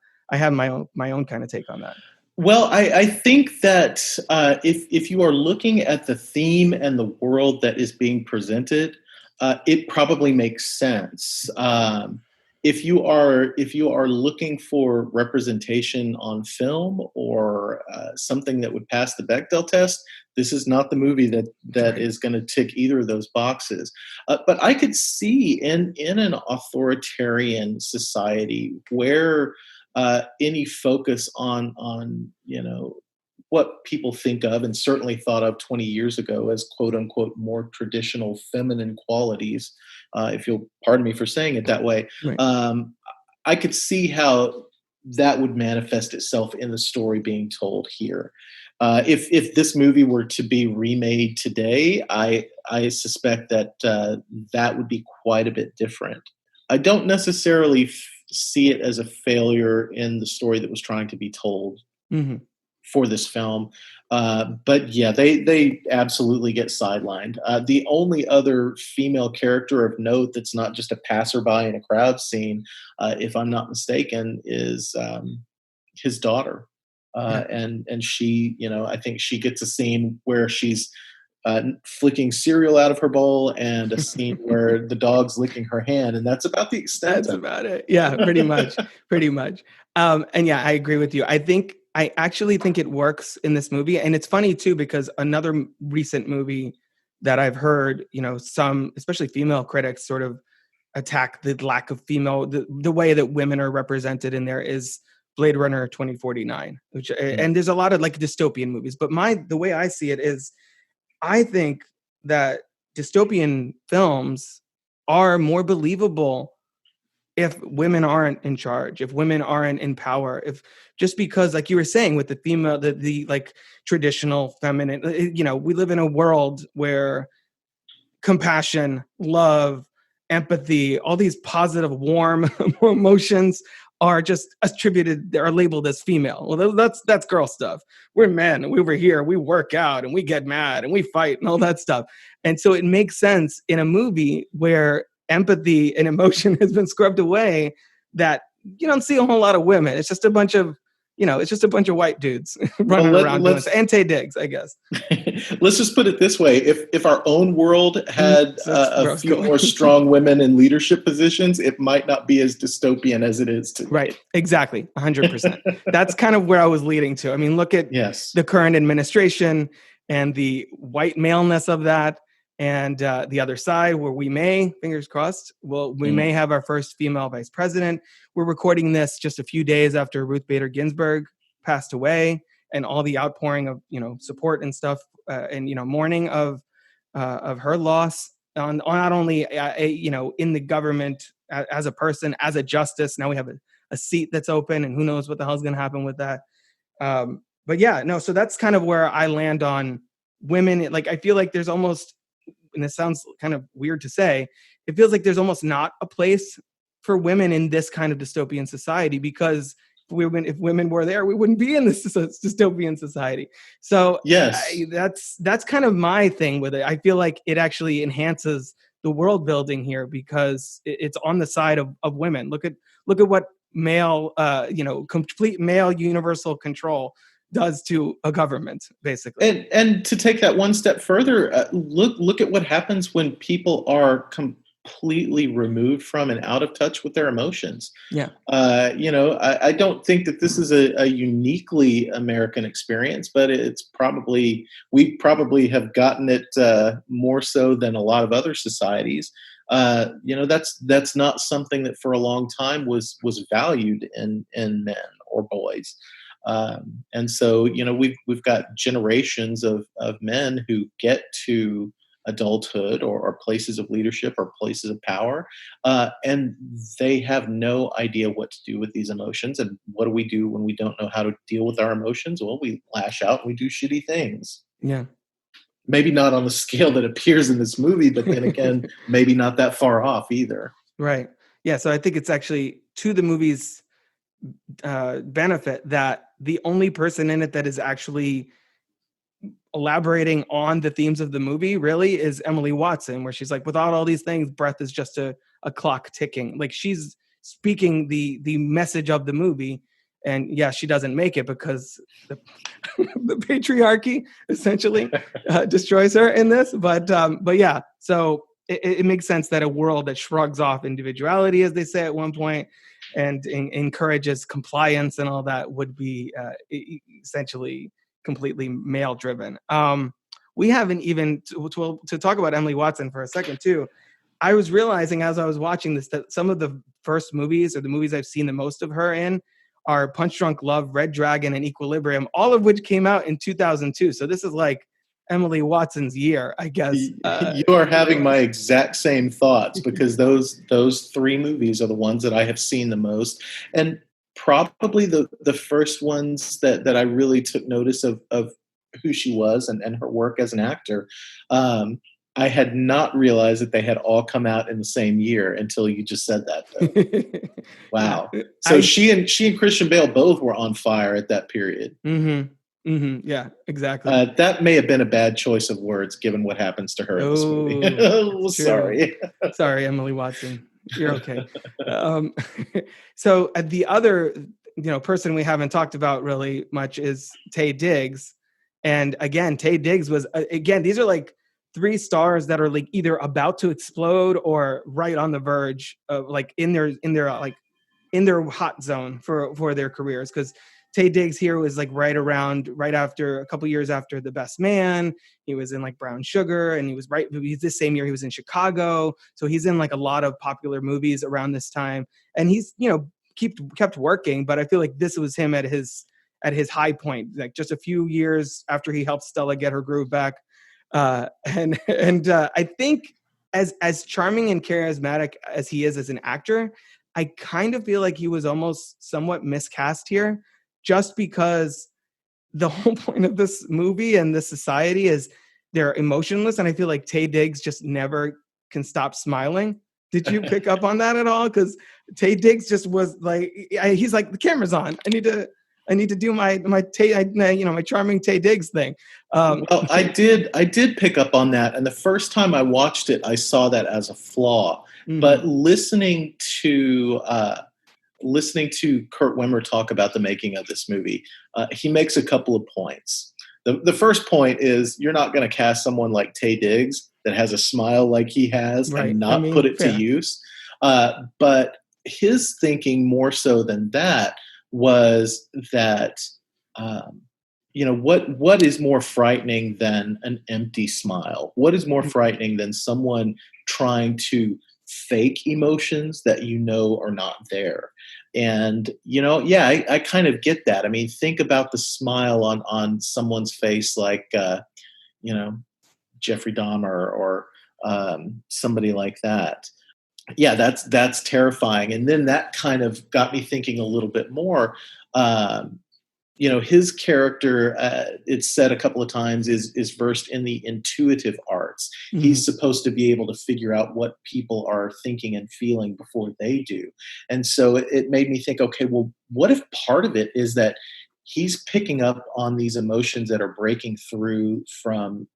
Speaker 1: my own kind of take on that.
Speaker 3: Well, I think that if you are looking at the theme and the world that is being presented, it probably makes sense. If you are looking for representation on film or something that would pass the Bechdel test, this is not the movie that is going to tick either of those boxes. But I could see in an authoritarian society where any focus on what people think of and certainly thought of 20 years ago as quote unquote more traditional feminine qualities, if you'll pardon me for saying it that way,
Speaker 1: Right.
Speaker 3: I could see how that would manifest itself in the story being told here. If this movie were to be remade today, I suspect that that would be quite a bit different. I don't necessarily see it as a failure in the story that was trying to be told for this film. But yeah, they absolutely get sidelined. The only other female character of note that's not just a passerby in a crowd scene, if I'm not mistaken, is his daughter. And she, I think she gets a scene where she's flicking cereal out of her bowl and a scene where the dog's licking her hand, and that's about the extent.
Speaker 1: That's about it. Yeah, pretty much. And yeah, I agree with you. I actually think it works in this movie. And it's funny too, because another recent movie that I've heard, some, especially female critics, sort of attack the lack of female, the way that women are represented in there is Blade Runner 2049, and there's a lot of like dystopian movies, but the way I see it is, I think that dystopian films are more believable if women aren't in charge, if women aren't in power, if just because, like you were saying, with the female, the like traditional feminine, we live in a world where compassion, love, empathy, all these positive, warm emotions are just attributed, are labeled as female. Well, that's girl stuff. We're men, and over here, we work out and we get mad and we fight and all that stuff. And so it makes sense in a movie where empathy and emotion has been scrubbed away, that you don't see a whole lot of women. It's just a bunch of white dudes running around doing this. And Tay Diggs, I guess.
Speaker 3: Let's just put it this way. If our own world had a few more strong women in leadership positions, it might not be as dystopian as it is today.
Speaker 1: Right. Exactly. 100%. That's kind of where I was leading to. I mean, look at the current administration and the white maleness of that, and the other side, where we may, fingers crossed, we may have our first female vice president. We're recording this just a few days after Ruth Bader Ginsburg passed away, and all the outpouring of support and stuff, and mourning of her loss on not only in the government as a person, as a justice. Now we have a seat that's open, and who knows what the hell's going to happen with that. But yeah, no. So that's kind of where I land on women. Like, I feel like there's almost, and this sounds kind of weird to say, it feels like there's almost not a place for women in this kind of dystopian society, because if women were there, we wouldn't be in this dystopian society. So
Speaker 3: yes,
Speaker 1: that's kind of my thing with it. I feel like it actually enhances the world building here, because it's on the side of women. Look at what male, complete male universal control does to a government, basically.
Speaker 3: And to take that one step further, look at what happens when people are completely removed from and out of touch with their emotions.
Speaker 1: Yeah.
Speaker 3: I don't think that this is a uniquely American experience, but we probably have gotten it more so than a lot of other societies. That's not something that for a long time was valued in men or boys. And so, we've got generations of men who get to adulthood or places of leadership or places of power. And they have no idea what to do with these emotions. And what do we do when we don't know how to deal with our emotions? Well, we lash out and we do shitty things.
Speaker 1: Yeah.
Speaker 3: Maybe not on the scale that appears in this movie, but then again, maybe not that far off either.
Speaker 1: Right. Yeah. So I think it's actually to the movie's benefit that the only person in it that is actually elaborating on the themes of the movie really is Emily Watson, where she's like, without all these things, breath is just a clock ticking. Like, she's speaking the message of the movie. And yeah, she doesn't make it because the patriarchy essentially destroys her in this. But yeah, so it makes sense that a world that shrugs off individuality, as they say at one point, and encourages compliance and all that would be essentially completely male driven. We haven't even to talk about Emily Watson for a second too. I was realizing as I was watching this that some of the first movies, or the movies I've seen the most of her in, are Punch Drunk Love, Red Dragon, and Equilibrium, all of which came out in 2002. So this is like Emily Watson's year, I guess.
Speaker 3: You are having my exact same thoughts, because those three movies are the ones that I have seen the most. And probably the first ones that I really took notice of who she was and her work as an actor. I had not realized that they had all come out in the same year until you just said that. Wow. So she and Christian Bale both were on fire at that period.
Speaker 1: Mm-hmm. Mm-hmm. Yeah, exactly.
Speaker 3: That may have been a bad choice of words given what happens to her in this movie. Sorry.
Speaker 1: Sorry, Emily Watson. You're okay. So the other person we haven't talked about really much is Tay Diggs. And again, Tay Diggs was, these are like three stars that are like either about to explode or right on the verge of like in their hot zone for their careers. Because Tay Diggs here was like right after a couple years after The Best Man. He was in like Brown Sugar, and he's this same year he was in Chicago. So he's in like a lot of popular movies around this time, and he's kept working. But I feel like this was him at his high point, like just a few years after he helped Stella get her groove back. And I think as charming and charismatic as he is as an actor, I kind of feel like he was almost somewhat miscast here, just because the whole point of this movie and this society is they're emotionless. And I feel like Tay Diggs just never can stop smiling. Did you pick up on that at all? Because Tay Diggs just was like, he's like, the camera's on. I need to do my charming Tay Diggs thing.
Speaker 3: Well, I did pick up on that, and the first time I watched it, I saw that as a flaw. Mm-hmm. But listening to Kurt Wimmer talk about the making of this movie, he makes a couple of points. The first point is, you're not going to cast someone like Tay Diggs that has a smile like he has, right, and not put it to use. But his thinking more so than that was that, what is more frightening than an empty smile? What is more frightening than someone trying to fake emotions that are not there? And, I kind of get that. I mean, think about the smile on someone's face, like, Jeffrey Dahmer or somebody like that. Yeah, that's terrifying. And then that kind of got me thinking a little bit more. His character, it's said a couple of times, is versed in the intuitive arts. Mm-hmm. He's supposed to be able to figure out what people are thinking and feeling before they do. And so it made me think, okay, well, what if part of it is that he's picking up on these emotions that are breaking through from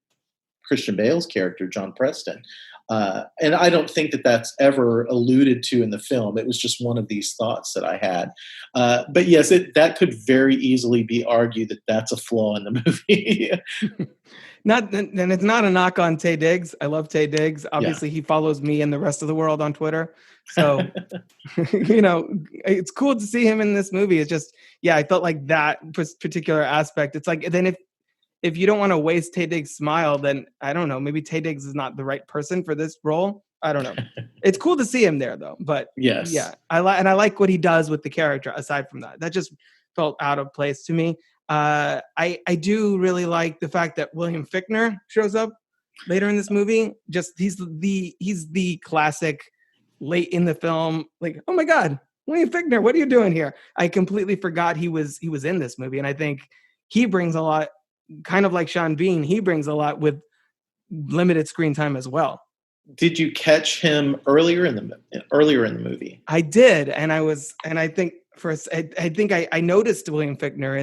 Speaker 3: Christian Bale's character, John Preston. And I don't think that that's ever alluded to in the film. It was just one of these thoughts that I had. But yes, that could very easily be argued that that's a flaw in the movie.
Speaker 1: And it's not a knock on Tay Diggs. I love Tay Diggs. Obviously, He follows me and the rest of the world on Twitter. So, it's cool to see him in this movie. It's just, I felt like that particular aspect. It's like, then if you don't want to waste Tay Diggs' smile, then I don't know, maybe Tay Diggs is not the right person for this role. I don't know. It's cool to see him there though. But
Speaker 3: yes,
Speaker 1: I like what he does with the character. Aside from that just felt out of place to me. I do really like the fact that William Fichtner shows up later in this movie. Just he's the classic late in the film, like, oh my God, William Fichtner, what are you doing here? I completely forgot he was in this movie. And I think he brings a lot, kind of like Sean Bean, he brings a lot with limited screen time as well.
Speaker 3: Did you catch him earlier in the movie?
Speaker 1: I did, and I think first, I think I noticed William Fichtner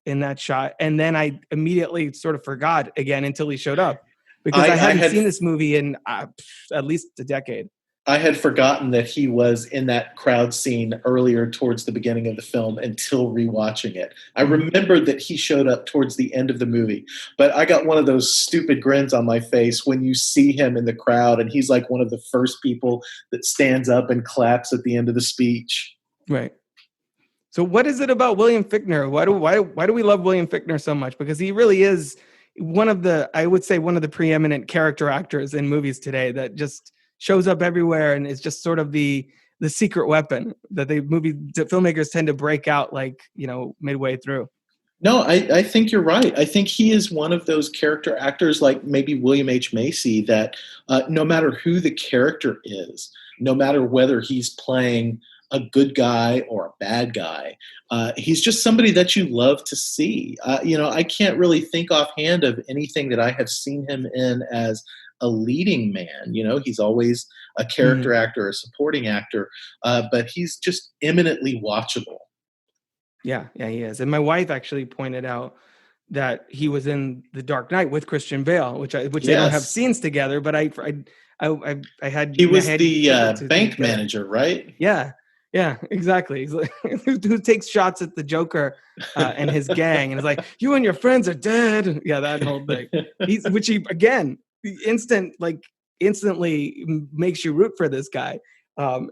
Speaker 1: in that shot, and then I immediately sort of forgot again until he showed up, because I hadn't seen this movie in at least a decade.
Speaker 3: I had forgotten that he was in that crowd scene earlier towards the beginning of the film until rewatching it. I remembered that he showed up towards the end of the movie, but I got one of those stupid grins on my face when you see him in the crowd and he's like one of the first people that stands up and claps at the end of the speech.
Speaker 1: Right. So what is it about William Fichtner? Why do we love William Fichtner so much? Because he really is one of the preeminent character actors in movies today that just shows up everywhere and is just sort of the secret weapon that filmmakers tend to break out, like, midway through.
Speaker 3: No, I think you're right. I think he is one of those character actors like maybe William H. Macy that no matter who the character is, no matter whether he's playing a good guy or a bad guy, he's just somebody that you love to see. I can't really think offhand of anything that I have seen him in as a leading man. He's always a character actor, a supporting actor, but he's just eminently watchable.
Speaker 1: Yeah, he is. And my wife actually pointed out that he was in The Dark Knight with Christian Bale, which they don't have scenes together, but I had.
Speaker 3: He was the bank manager, right?
Speaker 1: Yeah, exactly. He's like, who takes shots at the Joker and his gang, and is like, "You and your friends are dead." Yeah, that whole thing. Which he again. Instantly makes you root for this guy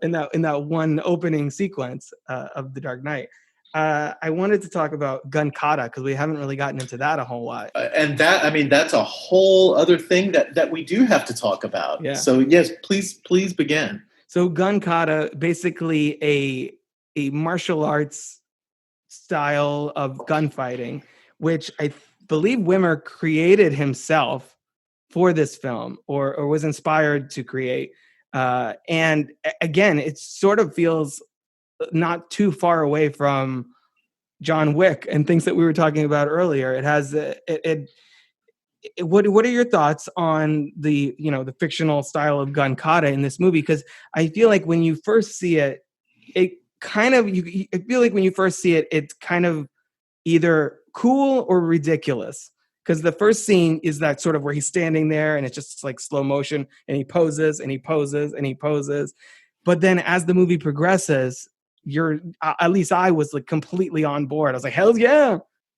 Speaker 1: in that one opening sequence of The Dark Knight. I wanted to talk about gunkata because we haven't really gotten into that a whole lot.
Speaker 3: And that's a whole other thing that we do have to talk about. Yeah. So yes, please begin.
Speaker 1: So gunkata, basically a martial arts style of gunfighting, which I believe Wimmer created himself for this film or was inspired to create. And again, it sort of feels not too far away from John Wick and things that we were talking about earlier. It has what are your thoughts on the fictional style of gunkata in this movie? Because I feel like when you first see it, it's kind of either cool or ridiculous. Because the first scene is that sort of where he's standing there and it's just like slow motion and he poses and he poses and he poses. But then as the movie progresses, at least I was like completely on board. I was like, hell yeah,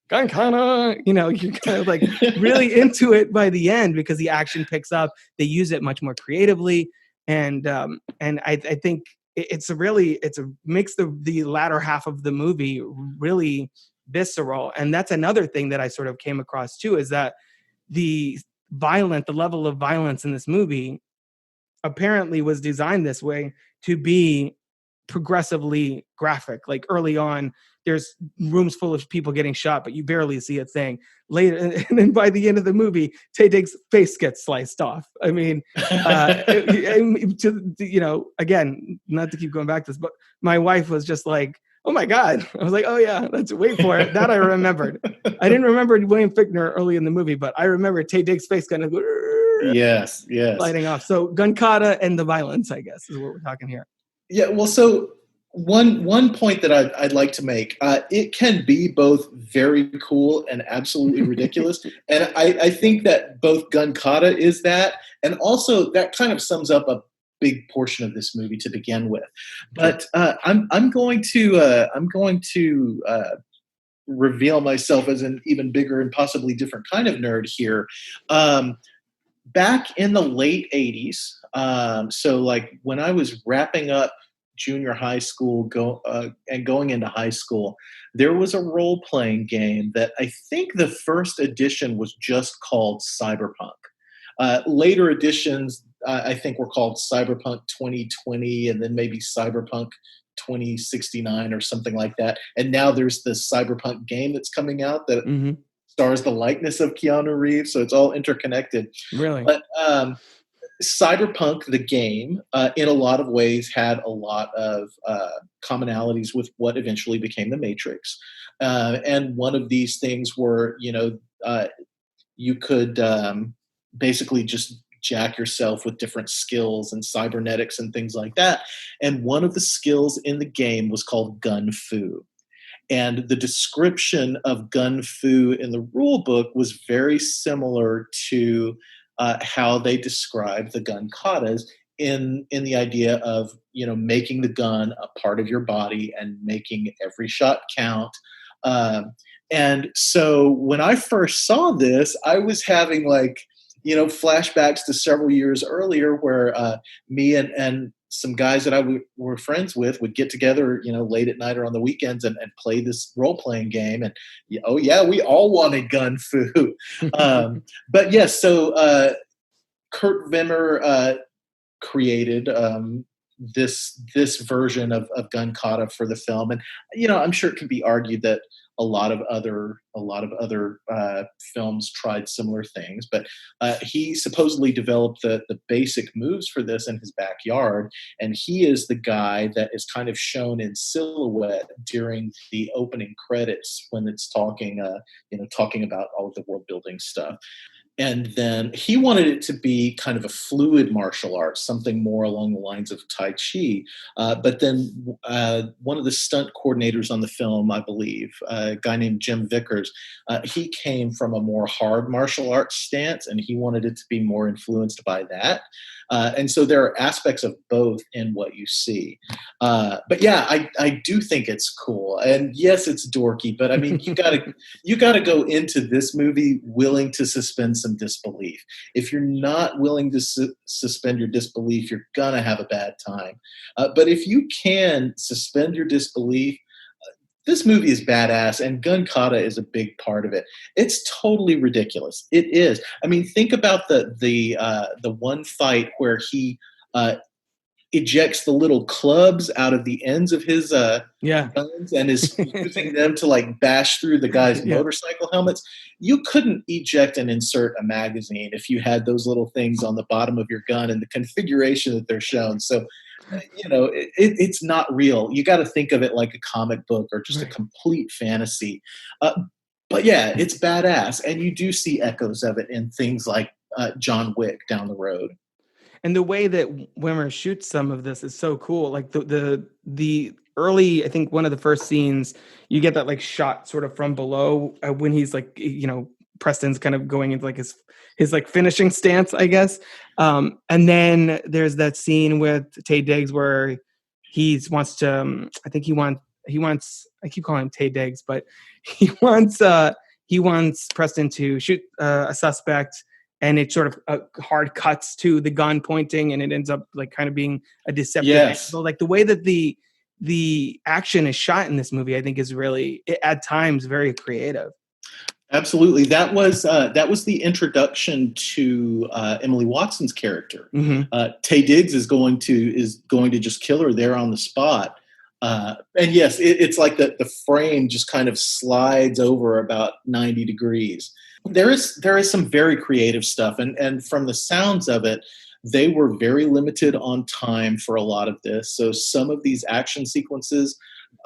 Speaker 1: gunkata. You're kind of like really into it by the end because the action picks up. They use it much more creatively. And I think it makes the latter half of the movie really visceral. And that's another thing that I sort of came across too, is that the level of violence in this movie apparently was designed this way to be progressively graphic. Like early on, there's rooms full of people getting shot, but you barely see a thing. Later, and then by the end of the movie, Tay Diggs' face gets sliced off. I mean, again, not to keep going back to this, but my wife was just like, oh my God. I was like, oh yeah, wait for it. That I remembered. I didn't remember William Fichtner early in the movie, but I remember Tay Diggs' face kind of
Speaker 3: yes,
Speaker 1: lighting off. So gunkata and the violence, I guess, is what we're talking here.
Speaker 3: Yeah, well, so one point that I'd like to make, it can be both very cool and absolutely ridiculous. And I think that both gunkata is that, and also that kind of sums up a big portion of this movie to begin with. But I'm going to reveal myself as an even bigger and possibly different kind of nerd here. Back in the late 80s, so like when I was wrapping up junior high school and going into high school, there was a role-playing game that I think the first edition was just called Cyberpunk. Later editions, I think, were called Cyberpunk 2020 and then maybe Cyberpunk 2069 or something like that. And now there's this Cyberpunk game that's coming out that stars the likeness of Keanu Reeves, so it's all interconnected.
Speaker 1: Really?
Speaker 3: But Cyberpunk, the game, in a lot of ways had a lot of commonalities with what eventually became the Matrix. And one of these things were, you could basically just jack yourself with different skills and cybernetics and things like that. And one of the skills in the game was called gun fu. And the description of gun fu in the rule book was very similar to how they describe the gunkatas in the idea of making the gun a part of your body and making every shot count. And so when I first saw this, I was having flashbacks to several years earlier where me and some guys that I were friends with would get together, late at night or on the weekends and play this role-playing game. And, oh, yeah, we all wanted gun fu. But, yes, so Kurt Wimmer created this version of gunkata for the film. And, I'm sure it can be argued that a lot of other films tried similar things, but he supposedly developed the basic moves for this in his backyard, and he is the guy that is kind of shown in silhouette during the opening credits when it's talking about all of the world building stuff. And then he wanted it to be kind of a fluid martial arts, something more along the lines of Tai Chi. But then one of the stunt coordinators on the film, I believe, a guy named Jim Vickers, he came from a more hard martial arts stance, and he wanted it to be more influenced by that. And so there are aspects of both in what you see. But yeah, I do think it's cool. And yes, it's dorky, but I mean, you gotta go into this movie willing to suspend some disbelief. If you're not willing to suspend your disbelief, you're gonna have a bad time. But if you can suspend your disbelief, this movie is badass, and gunkata is a big part of it. It's totally ridiculous. It is. I mean, think about the one fight where he ejects the little clubs out of the ends of his guns and is using them to bash through the guy's motorcycle helmets. You couldn't eject and insert a magazine if you had those little things on the bottom of your gun and the configuration that they're shown. So, it's not real. You got to think of it like a comic book or just a complete fantasy. But yeah, it's badass. And you do see echoes of it in things like John Wick down the road.
Speaker 1: And the way that Wimmer shoots some of this is so cool. Like the early, I think one of the first scenes, you get that shot sort of from below when he's Preston's kind of going into his finishing stance, I guess. And then there's that scene with Tay Diggs where he wants to, I keep calling him Tay Diggs, but he wants Preston to shoot a suspect, and it sort of hard cuts to the gun pointing, and it ends up kind of being a deceptive.
Speaker 3: Yes.
Speaker 1: So the way that the action is shot in this movie, I think is really, at times, very creative.
Speaker 3: Absolutely. That was the introduction to Emily Watson's character.
Speaker 1: Mm-hmm.
Speaker 3: Tay Diggs is going to just kill her there on the spot. And yes, it's like the frame just kind of slides over about 90 degrees. There is some very creative stuff, and from the sounds of it, they were very limited on time for a lot of this. So some of these action sequences,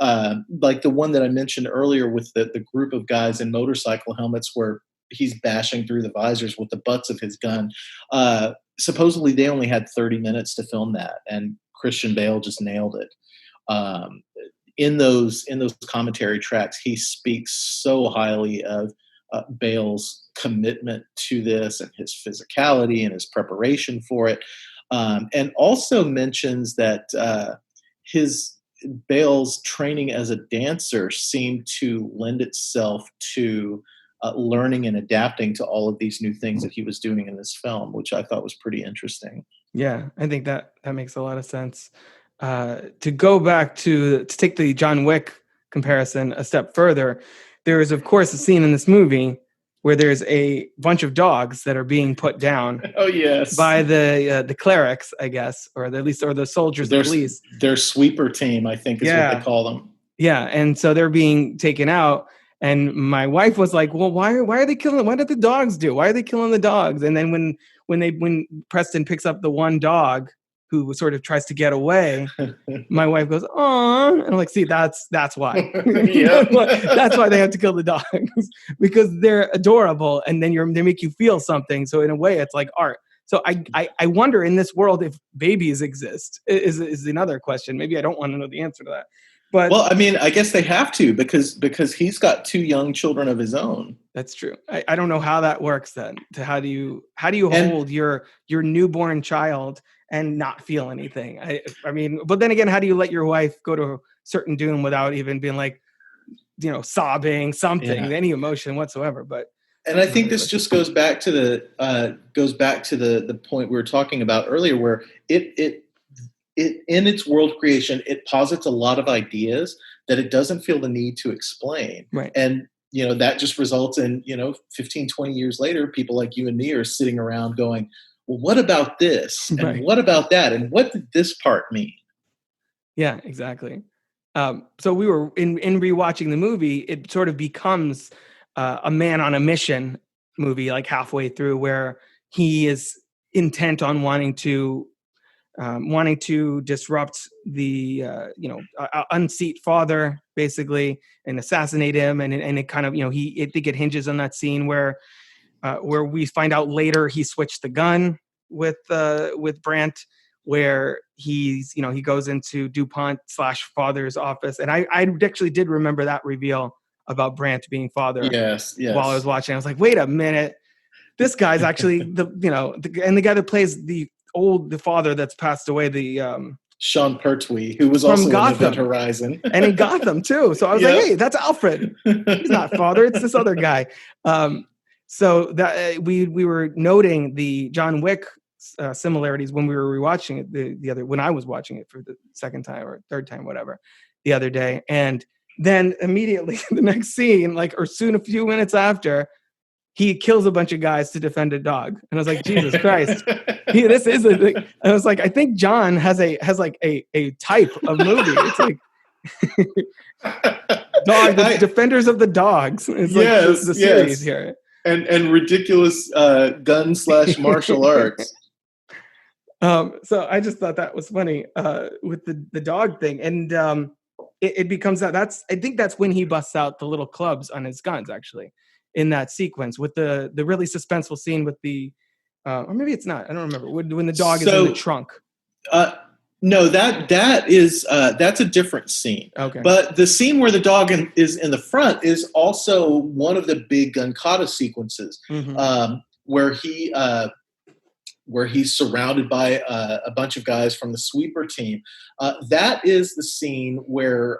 Speaker 3: like the one that I mentioned earlier with the group of guys in motorcycle helmets where he's bashing through the visors with the butts of his gun, supposedly they only had 30 minutes to film that, and Christian Bale just nailed it. In those commentary tracks, he speaks so highly of Bale's commitment to this and his physicality and his preparation for it, and also mentions that Bale's training as a dancer seemed to lend itself to learning and adapting to all of these new things that he was doing in this film, which I thought was pretty interesting.
Speaker 1: Yeah, I think that makes a lot of sense. To go back to take the John Wick comparison a step further, there is, of course, a scene in this movie where there's a bunch of dogs that are being put down.
Speaker 3: Oh yes,
Speaker 1: by the clerics, I guess, or the soldiers, the police.
Speaker 3: Their sweeper team, I think, is what they call them.
Speaker 1: Yeah, and so they're being taken out, And my wife was like, well, why are they killing? What did the dogs do? Why are they killing the dogs? And then when Preston picks up the one dog who sort of tries to get away, my wife goes, "Aw," and I'm like, "See, that's why. That's why they have to kill the dogs because they're adorable, and then they make you feel something. So in a way, it's like art. So I wonder in this world if babies exist is another question. Maybe I don't want to know the answer to that. But
Speaker 3: well, I mean, I guess they have to because he's got 2 young children of his own.
Speaker 1: That's true. I don't know how that works then. How do you hold your newborn child and not feel anything? I mean, but then again, how do you let your wife go to certain doom without even being like, sobbing, something, any emotion whatsoever?
Speaker 3: And I think this just goes back to the point we were talking about earlier, where it in its world creation, it posits a lot of ideas that it doesn't feel the need to explain.
Speaker 1: Right.
Speaker 3: And, that just results in, 15, 20 years later, people like you and me are sitting around going, well, what about this? And
Speaker 1: Right.
Speaker 3: what about that? And what did this part mean?
Speaker 1: Yeah, exactly. So we were in rewatching the movie, it sort of becomes a man on a mission movie, like halfway through, where he is intent on wanting to disrupt the unseat father, basically, and assassinate him. And it kind of, I think it hinges on that scene where we find out later he switched the gun with Brandt, where he goes into DuPont / father's office. And I actually did remember that reveal about Brandt being father.
Speaker 3: Yes.
Speaker 1: While I was watching, I was like, wait a minute, this guy's actually the guy that plays the father that's passed away, the
Speaker 3: Sean Pertwee, who was also in Event Horizon.
Speaker 1: And in Gotham too. So I was like, hey, that's Alfred. He's not father, it's this other guy. So that we were noting the John Wick similarities when we were rewatching it when I was watching it for the second time or third time, whatever, the other day. And then immediately the next scene, or soon a few minutes after, he kills a bunch of guys to defend a dog. And I was like, Jesus Christ. This is a thing. I was like, I think John has a type of movie. It's like Defenders of the Dogs. It's the series here.
Speaker 3: And ridiculous gun / martial arts.
Speaker 1: So I just thought that was funny with the dog thing. And it becomes I think that's when he busts out the little clubs on his guns, actually, in that sequence with the really suspenseful scene with the or maybe it's not, I don't remember, when the dog is in the trunk.
Speaker 3: No, that's a different scene.
Speaker 1: Okay.
Speaker 3: But the scene where the dog is in the front is also one of the big gunkata sequences, where he's surrounded by a bunch of guys from the sweeper team. That is the scene where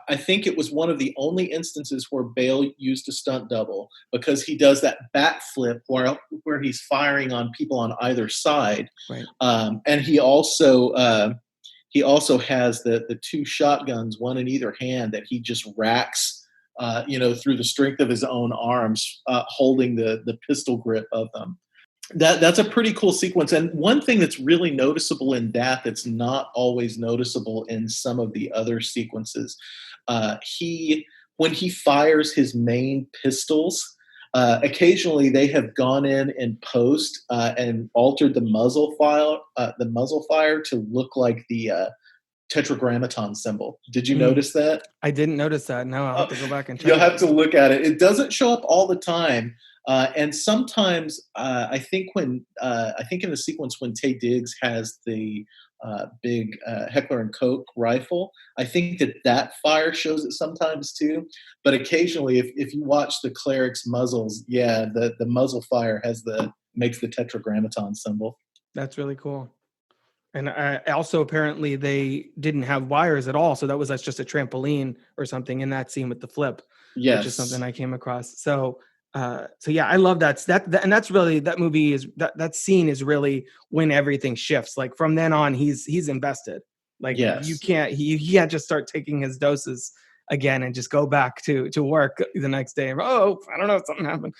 Speaker 3: I think it was one of the only instances where Bale used a stunt double, because he does that bat flip where he's firing on people on either side.
Speaker 1: Right.
Speaker 3: And he also has the 2 shotguns, one in either hand, that he just racks, through the strength of his own arms, holding the pistol grip of them. That's a pretty cool sequence. And one thing that's really noticeable in that's not always noticeable in some of the other sequences, when he fires his main pistols, occasionally they have gone in post and altered the muzzle fire to look like the tetragrammaton symbol. Did you notice that?
Speaker 1: I didn't notice that. No, I'll have to go back and check.
Speaker 3: You'll have to look at it. It doesn't show up all the time. And sometimes I think in the sequence when Tay Diggs has the big Heckler and Koch rifle, I think that fire shows it sometimes too. But occasionally, if you watch the cleric's muzzles, the muzzle fire makes the tetragrammaton symbol.
Speaker 1: That's really cool. And also, apparently, they didn't have wires at all, so that's just a trampoline or something in that scene with the flip.
Speaker 3: Yes,
Speaker 1: which is something I came across. So yeah, I love that. And that's really, that movie is that scene is really when everything shifts. Like from then on, he's invested. Like you can't just start taking his doses again and just go back to work the next day. Oh, I don't know, something happened.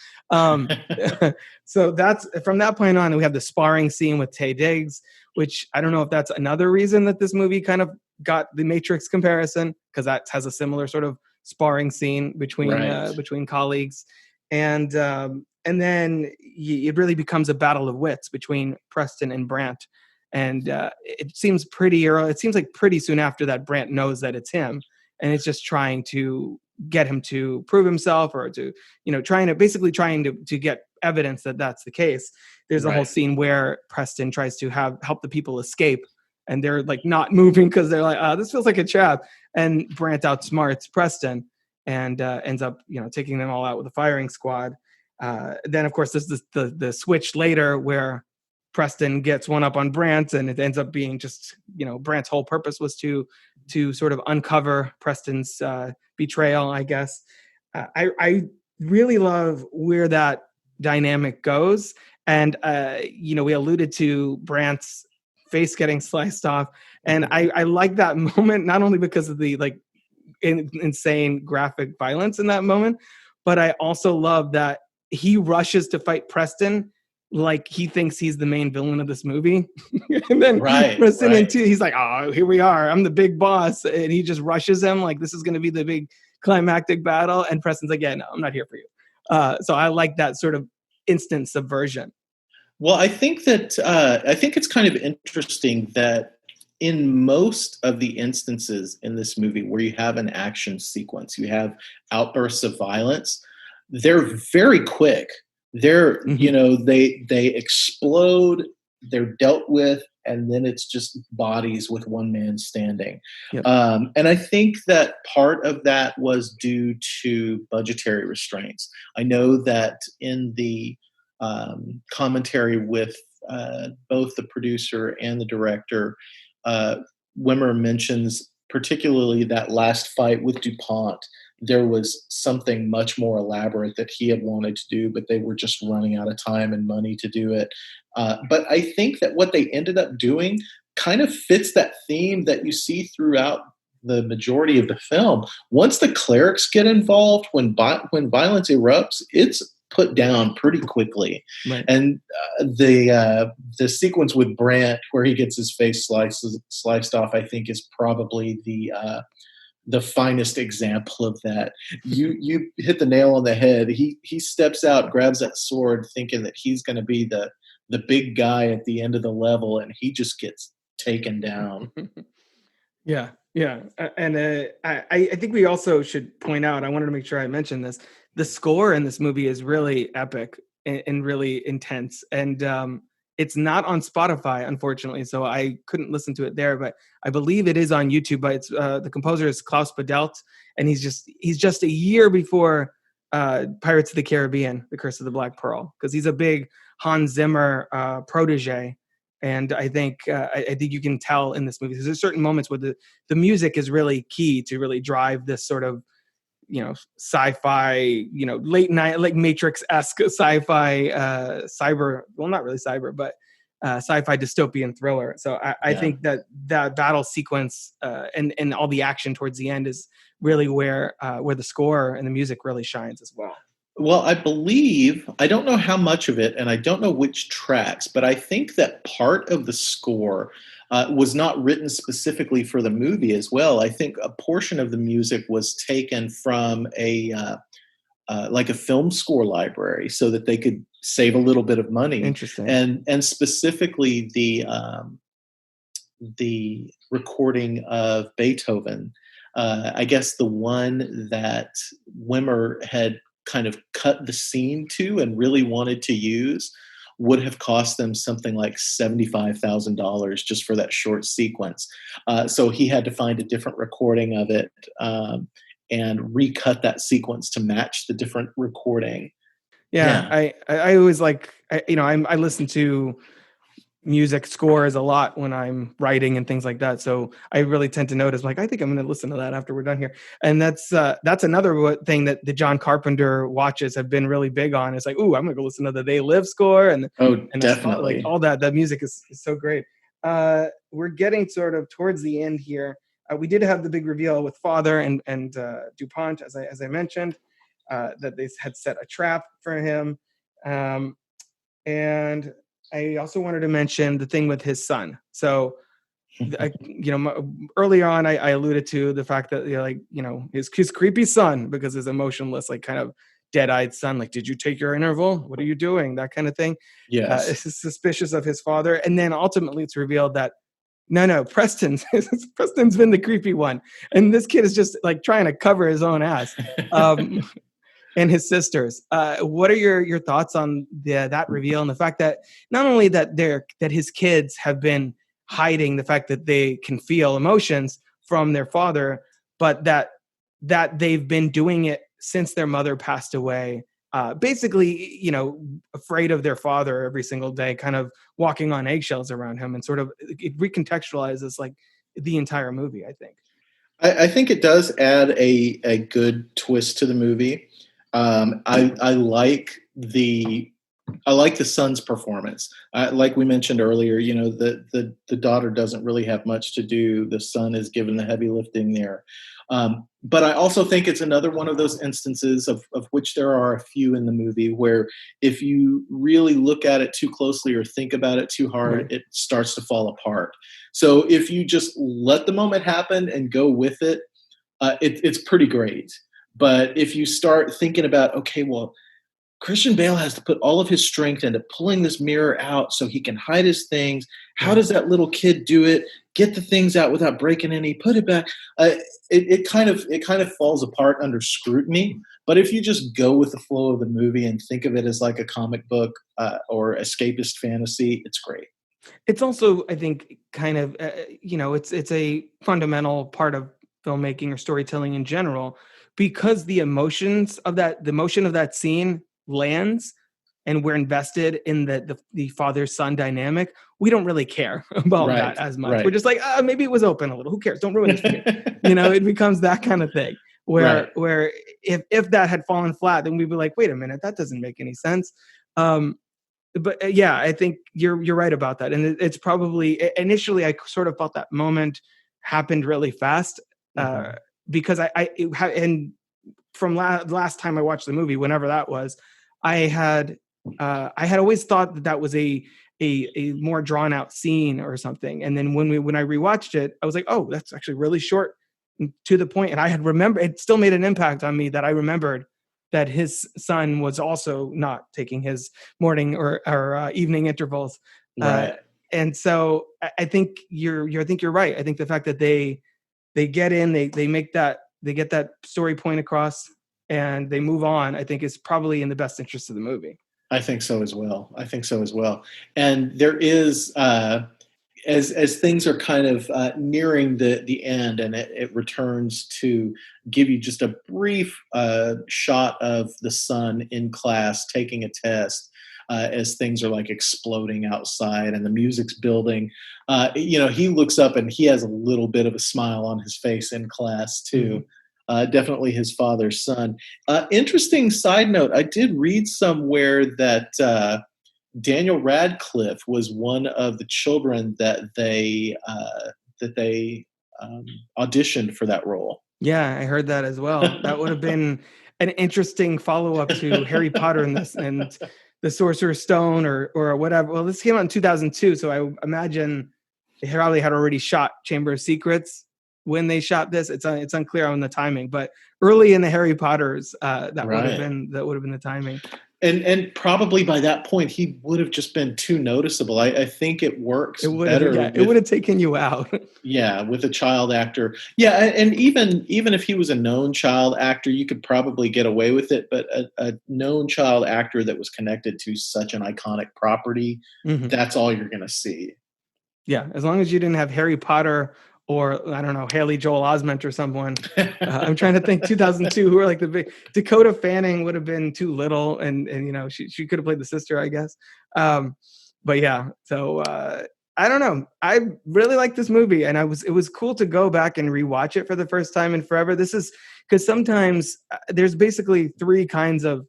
Speaker 1: So that's from that point on. We have the sparring scene with Tay Diggs, which I don't know if that's another reason that this movie kind of got the Matrix comparison, because that has a similar sort of sparring scene between
Speaker 3: Right.
Speaker 1: between colleagues, and then it really becomes a battle of wits between Preston and Brandt. And it seems pretty early. It seems like pretty soon after that, Brandt knows that it's him, and it's just trying to get him to prove himself, or to, trying to get evidence that that's the case. There's a whole
Speaker 3: Right.
Speaker 1: scene where Preston tries to help the people escape, and they're like not moving because they're like, this feels like a trap. And Brandt outsmarts Preston and ends up, taking them all out with a firing squad. Then of course there's the switch later where Preston gets one up on Brandt, and it ends up being just, Brandt's whole purpose was to sort of uncover Preston's betrayal, I guess. I really love where that dynamic goes. And, we alluded to Brandt's face getting sliced off. And I like that moment, not only because of the insane graphic violence in that moment, but I also love that he rushes to fight Preston like he thinks he's the main villain of this movie. And then Preston he's like, oh, here we are. I'm the big boss. And he just rushes him like this is going to be the big climactic battle. And Preston's like, yeah, no, I'm not here for you. So I like that sort of instant subversion.
Speaker 3: Well, I think it's kind of interesting that in most of the instances in this movie where you have an action sequence, you have outbursts of violence, they're very quick. They're, they explode, they're dealt with, and then it's just bodies with one man standing.
Speaker 1: Yep.
Speaker 3: And I think that part of that was due to budgetary restraints. I know that in the commentary with both the producer and the director, Wimmer mentions particularly that last fight with DuPont. There was something much more elaborate that he had wanted to do, but they were just running out of time and money to do it. But I think that what they ended up doing kind of fits that theme that you see throughout the majority of the film. Once the clerics get involved, when violence erupts, it's put down pretty quickly.
Speaker 1: Right.
Speaker 3: And the sequence with Brandt where he gets his face sliced off, I think is probably the finest example of that. You hit the nail on the head. He steps out, grabs that sword, thinking that he's going to be the big guy at the end of the level, and he just gets taken down.
Speaker 1: Yeah. And I think we also should point out, I wanted to make sure I mentioned this, the score in this movie is really epic and really intense. And it's not on Spotify, unfortunately, so I couldn't listen to it there, but I believe it is on YouTube. But it's the composer is Klaus Badelt, and he's just a year before Pirates of the Caribbean, The Curse of the Black Pearl, because he's a big Hans Zimmer protege. And I think you can tell in this movie, there's certain moments where the music is really key to really drive this sort of, sci-fi, late night, like Matrix-esque sci-fi, cyber, well, not really cyber, but sci-fi dystopian thriller. So I think that battle sequence and all the action towards the end is really where the score and the music really shines as well.
Speaker 3: Well, I don't know how much of it, and I don't know which tracks, but I think that part of the score was not written specifically for the movie as well. I think a portion of the music was taken from a film score library so that they could save a little bit of money.
Speaker 1: Interesting.
Speaker 3: And specifically the recording of Beethoven, I guess the one that Wimmer had kind of cut the scene to and really wanted to use would have cost them something like $75,000 just for that short sequence. So he had to find a different recording of it and recut that sequence to match the different recording.
Speaker 1: Yeah. I always I listen to music scores a lot when I'm writing and things like that. So I really tend to notice, I think I'm going to listen to that after we're done here. And that's another thing that the John Carpenter watches have been really big on. It's like, ooh, I'm going to go listen to the They Live score. And
Speaker 3: Definitely.
Speaker 1: all that music is so great. We're getting sort of towards the end here. We did have the big reveal with Father and DuPont, as I mentioned, that they had set a trap for him. And I also wanted to mention the thing with his son. So Earlier on, I alluded to the fact that his creepy son, because his emotionless, like kind of dead-eyed son, like, did you take your interval? What are you doing? That kind of thing.
Speaker 3: Yes.
Speaker 1: Is suspicious of his father, and then ultimately it's revealed that no, Preston's been the creepy one, and this kid is just like trying to cover his own ass. And his sisters. What are your thoughts on that reveal and the fact that not only that his kids have been hiding the fact that they can feel emotions from their father, but that they've been doing it since their mother passed away. Basically, afraid of their father every single day, kind of walking on eggshells around him, and sort of it recontextualizes like the entire movie, I think.
Speaker 3: I think it does add a good twist to the movie. I like the son's performance. Like we mentioned earlier, the daughter doesn't really have much to do. The son is given the heavy lifting there. But I also think it's another one of those instances of which there are a few in the movie where if you really look at it too closely or think about it too hard, right, it starts to fall apart. So if you just let the moment happen and go with it, it's pretty great. But if you start thinking about, okay, well, Christian Bale has to put all of his strength into pulling this mirror out so he can hide his things. How does that little kid do it? Get the things out without breaking any, put it back. It kind of falls apart under scrutiny. But if you just go with the flow of the movie and think of it as like a comic book or escapist fantasy, it's great.
Speaker 1: It's also, I think, kind of, it's a fundamental part of filmmaking or storytelling in general, because the emotion of that scene lands and we're invested in the father-son dynamic, we don't really care about that as much. Right. We're just like, maybe it was open a little. Who cares? Don't ruin it for me. It becomes that kind of thing where if that had fallen flat, then we'd be like, wait a minute, that doesn't make any sense. But I think you're right about that. And it's probably, initially I sort of felt that moment happened really fast because and from last time I watched the movie, whenever that was, I had always thought that was a more drawn out scene or something. And then when I rewatched it, I was like, oh, that's actually really short and to the point. And I had remembered, it still made an impact on me that I remembered that his son was also not taking his morning or evening intervals. Right. And so I think you're right. I think the fact that they get in, they get that story point across and they move on, I think is probably in the best interest of the movie.
Speaker 3: I think so as well. And there is, as things are kind of nearing the end and it returns to give you just a brief shot of the son in class taking a test as things are like exploding outside and the music's building. He looks up and he has a little bit of a smile on his face in class too. Definitely his father's son. Interesting side note, I did read somewhere that Daniel Radcliffe was one of the children that they auditioned for that role.
Speaker 1: Yeah, I heard that as well. That would have been an interesting follow-up to Harry Potter and the Sorcerer's Stone or whatever. Well, this came out in 2002, so I imagine they probably had already shot Chamber of Secrets when they shot this. It's unclear on the timing, but early in the Harry Potters, that would have been the timing.
Speaker 3: And probably by that point, he would have just been too noticeable. I think it works better.
Speaker 1: It would have taken you out.
Speaker 3: With a child actor. Yeah, and even if he was a known child actor, you could probably get away with it. But a known child actor that was connected to such an iconic property, that's all you're going to see.
Speaker 1: Yeah, as long as you didn't have Harry Potter or, I don't know, Haley Joel Osment or someone. I'm trying to think 2002, who were like the big... Dakota Fanning would have been too little, and she could have played the sister, I guess. But yeah, so I don't know. I really like this movie, and it was cool to go back and rewatch it for the first time in forever. This is because sometimes there's basically three kinds of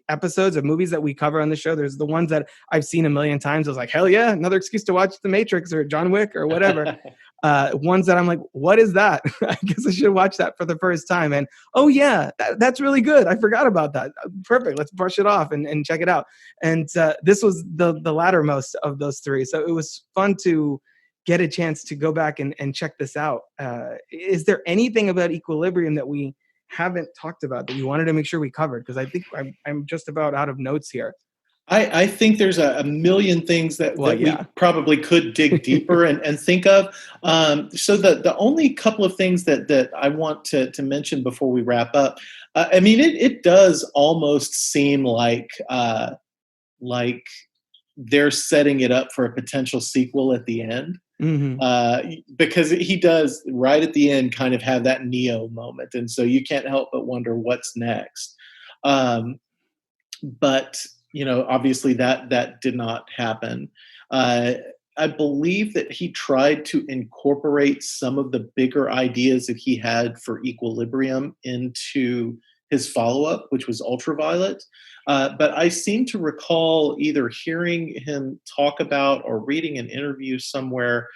Speaker 1: episodes of movies that we cover on the show. There's the ones that I've seen a million times. I was like, hell yeah, another excuse to watch The Matrix or John Wick or whatever. Ones that I'm like, what is that? I guess I should watch that for the first time. And oh yeah, that's really good. I forgot about that. Perfect. Let's brush it off and check it out. And this was the lattermost of those three. So it was fun to get a chance to go back and check this out. Is there anything about Equilibrium that we haven't talked about that you wanted to make sure we covered? Because I think I'm just about out of notes here.
Speaker 3: I think there's a million things that we probably could dig deeper and think of. So the only couple of things that I want to mention before we wrap up, I mean, it does almost seem like they're setting it up for a potential sequel at the end. Because he does right at the end kind of have that Neo moment. And so you can't help but wonder what's next. But obviously that did not happen. I believe that he tried to incorporate some of the bigger ideas that he had for Equilibrium into his follow-up, which was Ultraviolet. But I seem to recall either hearing him talk about or reading an interview somewhere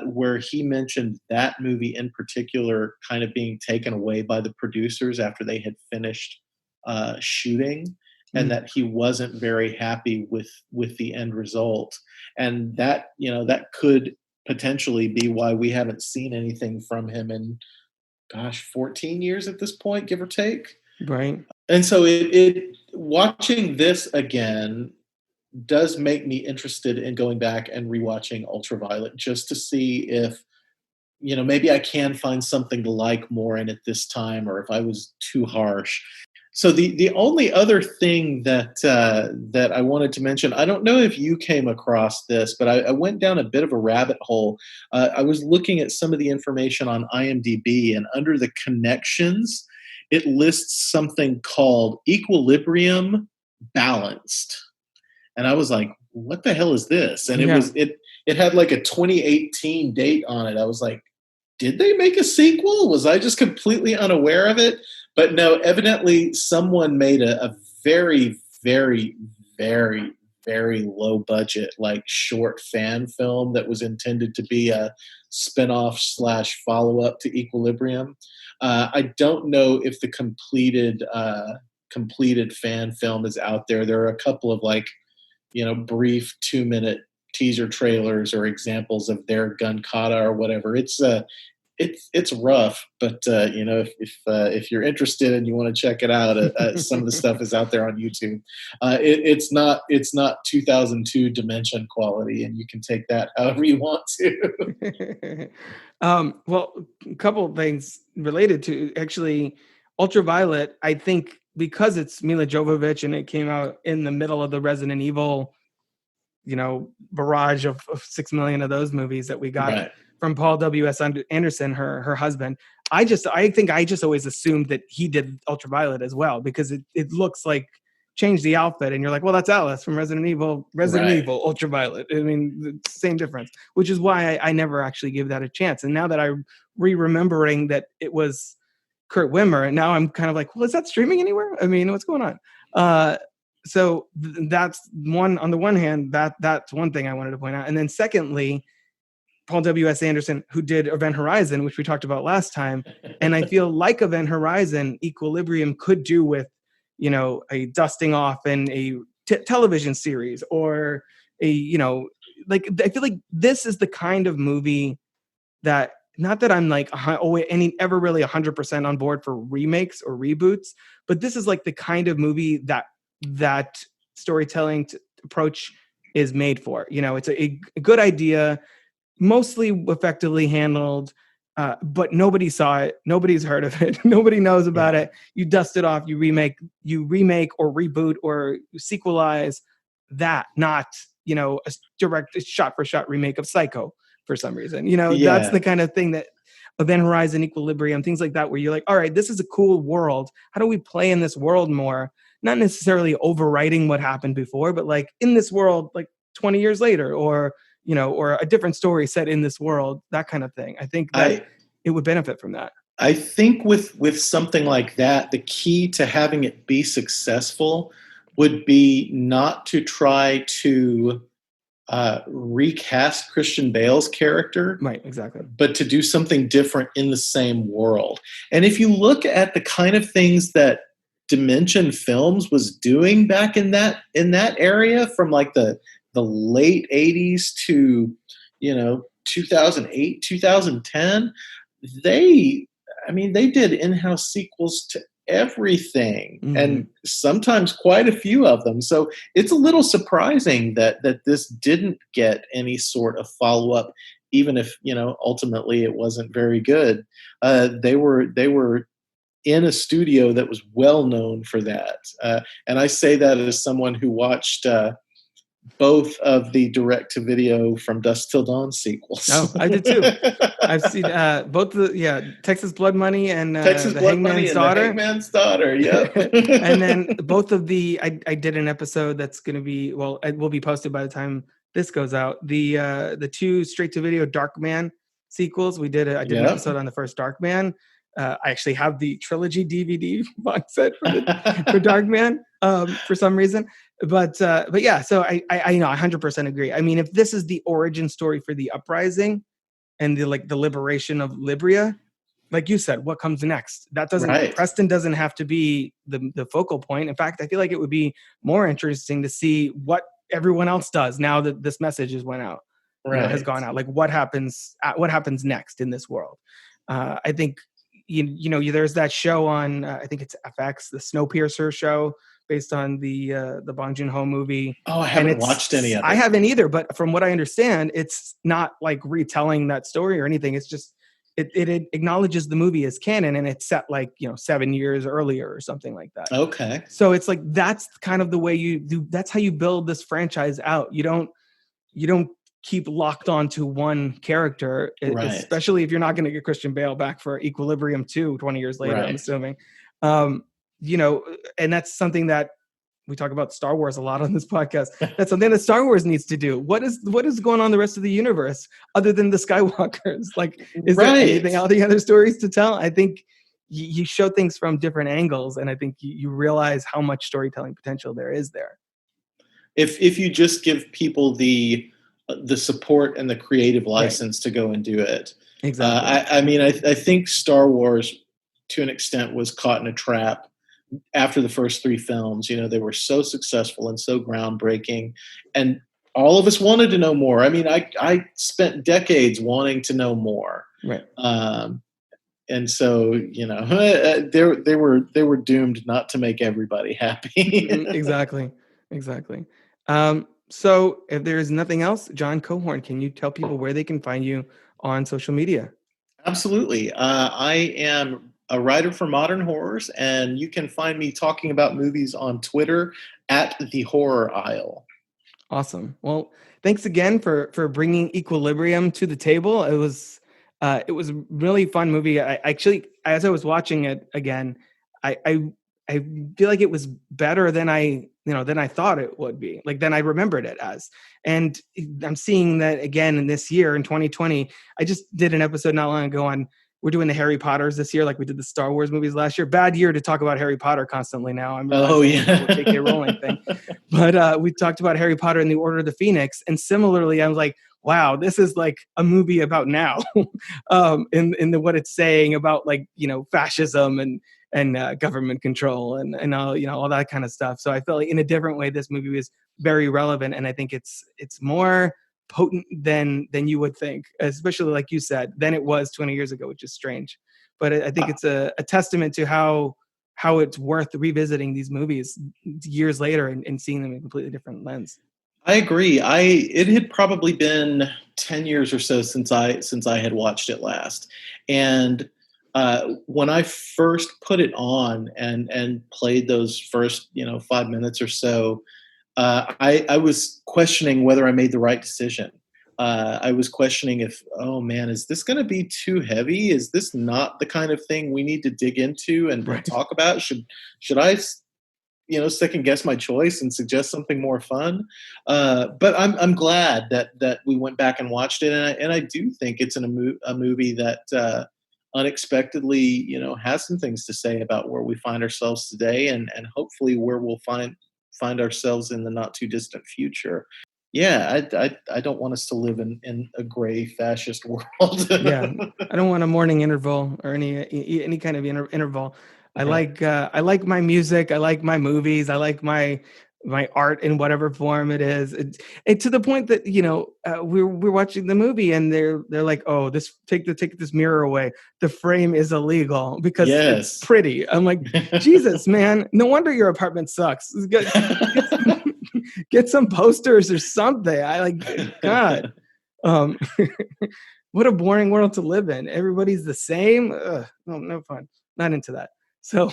Speaker 3: where he mentioned that movie in particular kind of being taken away by the producers after they had finished shooting. And that he wasn't very happy with the end result, and that that could potentially be why we haven't seen anything from him in 14 years at this point, give or take.
Speaker 1: Right.
Speaker 3: And so it watching this again does make me interested in going back and rewatching Ultraviolet just to see if maybe I can find something to like more in it this time, or if I was too harsh. So the only other thing that I wanted to mention, I don't know if you came across this, but I went down a bit of a rabbit hole. I was looking at some of the information on IMDb, and under the connections, it lists something called Equilibrium Balanced. And I was like, what the hell is this? And it had like a 2018 date on it. I was like, did they make a sequel? Was I just completely unaware of it? But no, evidently someone made a very, very, very, very low budget, like short fan film that was intended to be a spinoff / follow-up to Equilibrium. I don't know if the completed fan film is out there. There are a couple of brief 2-minute teaser trailers or examples of their gunkata or whatever. It's rough, but if you're interested and you want to check it out, some of the stuff is out there on YouTube. It's not 2002 Dimension quality, and you can take that however you want to.
Speaker 1: Well, a couple of things related to actually Ultraviolet. I think because it's Mila Jovovich and it came out in the middle of the Resident Evil, barrage of 6 million of those movies that we got. Right. From Paul W.S. Anderson, her husband. I think I just always assumed that he did Ultraviolet as well, because it looks like change the outfit and you're like, well, that's Alice from Resident Evil, Ultraviolet. I mean, the same difference, which is why I never actually gave that a chance. And now that I'm remembering that it was Kurt Wimmer, and now I'm kind of like, well, is that streaming anywhere? I mean, what's going on? So that's one, on the one hand, that's one thing I wanted to point out. And then secondly, Paul W.S. Anderson, who did Event Horizon, which we talked about last time. And I feel like Event Horizon, Equilibrium could do with, a dusting off in a television series, or I feel like this is the kind of movie that, not that I'm like ever really 100% on board for remakes or reboots, but this is like the kind of movie that storytelling approach is made for. It's a good idea, mostly effectively handled, but nobody saw it. Nobody's heard of it. Nobody knows about it. You dust it off. You remake or reboot or sequelize that, not a direct shot-for-shot remake of Psycho for some reason. That's the kind of thing that Event Horizon, Equilibrium, things like that, where you're like, all right, this is a cool world. How do we play in this world more? Not necessarily overwriting what happened before, but like in this world, like 20 years later, or a different story set in this world, that kind of thing. I think that it would benefit from that.
Speaker 3: I think with something like that, the key to having it be successful would be not to try to recast Christian Bale's character.
Speaker 1: Right, exactly.
Speaker 3: But to do something different in the same world. And if you look at the kind of things that Dimension Films was doing back in that area, from like the late 80s to 2008, 2010, they did in-house sequels to everything, and sometimes quite a few of them. So it's a little surprising that this didn't get any sort of follow-up, even if, ultimately it wasn't very good. They were in a studio that was well known for that. And I say that as someone who watched both of the direct-to-video From Dusk Till Dawn sequels.
Speaker 1: Oh, I did too. I've seen both Texas Blood Money and
Speaker 3: Texas
Speaker 1: the
Speaker 3: Blood
Speaker 1: Hangman's
Speaker 3: Money and
Speaker 1: Daughter.
Speaker 3: The Hangman's Daughter, yep.
Speaker 1: And then both of I did an episode that's going to be, it will be posted by the time this goes out. The two straight-to-video Darkman sequels. I did an episode on the first Darkman. I actually have the trilogy DVD box set for Darkman for some reason. But yeah, so I 100% agree. I mean, if this is the origin story for the uprising and the liberation of Libya, like you said, what comes next? That doesn't Preston doesn't have to be the focal point. In fact, I feel like it would be more interesting to see what everyone else does now that this message went out, has gone out. Like what happens next in this world? I think there's that show on I think it's FX, the Snowpiercer show, based on the Bong Joon-ho movie.
Speaker 3: Oh, I haven't watched any of it.
Speaker 1: I haven't either, but from what I understand, it's not like retelling that story or anything. It's just it acknowledges the movie as canon, and it's set 7 years earlier or something like that.
Speaker 3: Okay.
Speaker 1: So it's like that's kind of the way you do. That's how you build this franchise out. You don't keep locked onto one character, especially if you're not going to get Christian Bale back for Equilibrium 2 20 years later, I'm assuming. And that's something that we talk about Star Wars a lot on this podcast. That's something that Star Wars needs to do. What is going on in the rest of the universe other than the Skywalkers? Is there anything, all the other stories to tell? I think you show things from different angles, and I think you realize how much storytelling potential there is there.
Speaker 3: If you just give people the support and the creative license to go and do it. Exactly. I think Star Wars, to an extent, was caught in a trap after the first three films. They were so successful and so groundbreaking, and all of us wanted to know more. I spent decades wanting to know more. Right. And so, they were doomed not to make everybody happy.
Speaker 1: Exactly. So if there is nothing else, Jon Cohorn, can you tell people where they can find you on social media?
Speaker 3: Absolutely. I am a writer for Modern Horrors, and you can find me talking about movies on Twitter at The Horror Aisle.
Speaker 1: Awesome. Well, thanks again for bringing Equilibrium to the table. It was a really fun movie. I actually, as I was watching it again, I feel like it was better than I thought it would be, than I remembered it as. And I'm seeing that again in this year, in 2020. I just did an episode not long ago on, we're doing the Harry Potters this year, like we did the Star Wars movies last year. Bad year to talk about Harry Potter constantly now. I'm the J.K. Rowling thing. But we talked about Harry Potter and the Order of the Phoenix. And similarly, I was like, wow, this is like a movie about now in what it's saying about fascism and government control and all that kind of stuff. So I feel like in a different way, this movie was very relevant, and I think it's more potent than you would think, especially like you said, than it was 20 years ago, which is strange. But I think it's a testament to how it's worth revisiting these movies years later and seeing them in a completely different lens.
Speaker 3: I agree. It had probably been 10 years or so since I had watched it last, and when I first put it on and played those first 5 minutes or so, I was questioning whether I made the right decision. I was questioning if, oh man, is this going to be too heavy? Is this not the kind of thing we need to dig into and talk about? Should I second guess my choice and suggest something more fun? But I'm glad that we went back and watched it, and I do think it's a movie that unexpectedly has some things to say about where we find ourselves today, and hopefully where we'll find ourselves in the not too distant future. Yeah, I don't want us to live in a gray fascist world.
Speaker 1: Yeah, I don't want a morning interval or any kind of interval. I like my music. I like my movies. I like my my art in whatever form it is. And to the point that, we're watching the movie and they're like, oh, take this mirror away. The frame is illegal because it's pretty. I'm like, Jesus, man, no wonder your apartment sucks. Get some posters or something. I like, God. What a boring world to live in. Everybody's the same. Ugh, no fun. Not into that. So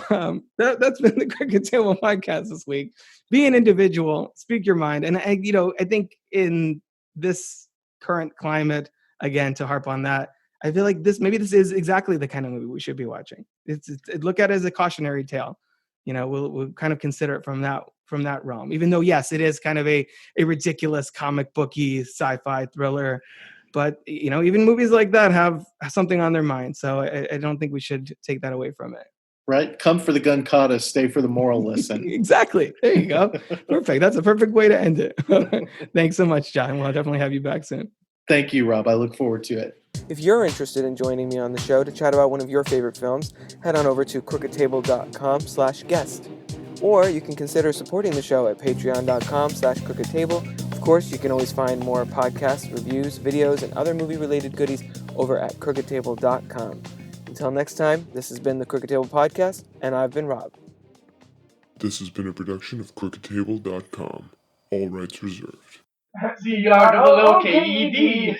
Speaker 1: that's been the Cricket Table podcast this week. Be an individual, speak your mind. And I think in this current climate, again, to harp on that, I feel like this is exactly the kind of movie we should be watching. Look at it as a cautionary tale. We'll kind of consider it from that realm, even though, yes, it is kind of a ridiculous comic booky sci-fi thriller. But, even movies like that have something on their mind. So I don't think we should take that away from it.
Speaker 3: Right? Come for the gunkata, stay for the moral lesson.
Speaker 1: Exactly. There you go. Perfect. That's a perfect way to end it. Thanks so much, John. We'll definitely have you back soon.
Speaker 3: Thank you, Rob. I look forward to it.
Speaker 7: If you're interested in joining me on the show to chat about one of your favorite films, head on over to crookedtable.com/guest. Or you can consider supporting the show at patreon.com/crookedtable. Of course, you can always find more podcasts, reviews, videos, and other movie-related goodies over at crookedtable.com. Until next time, this has been the Crooked Table Podcast, and I've been Rob.
Speaker 8: This has been a production of crookedtable.com. All rights reserved.
Speaker 9: The art of the little KED.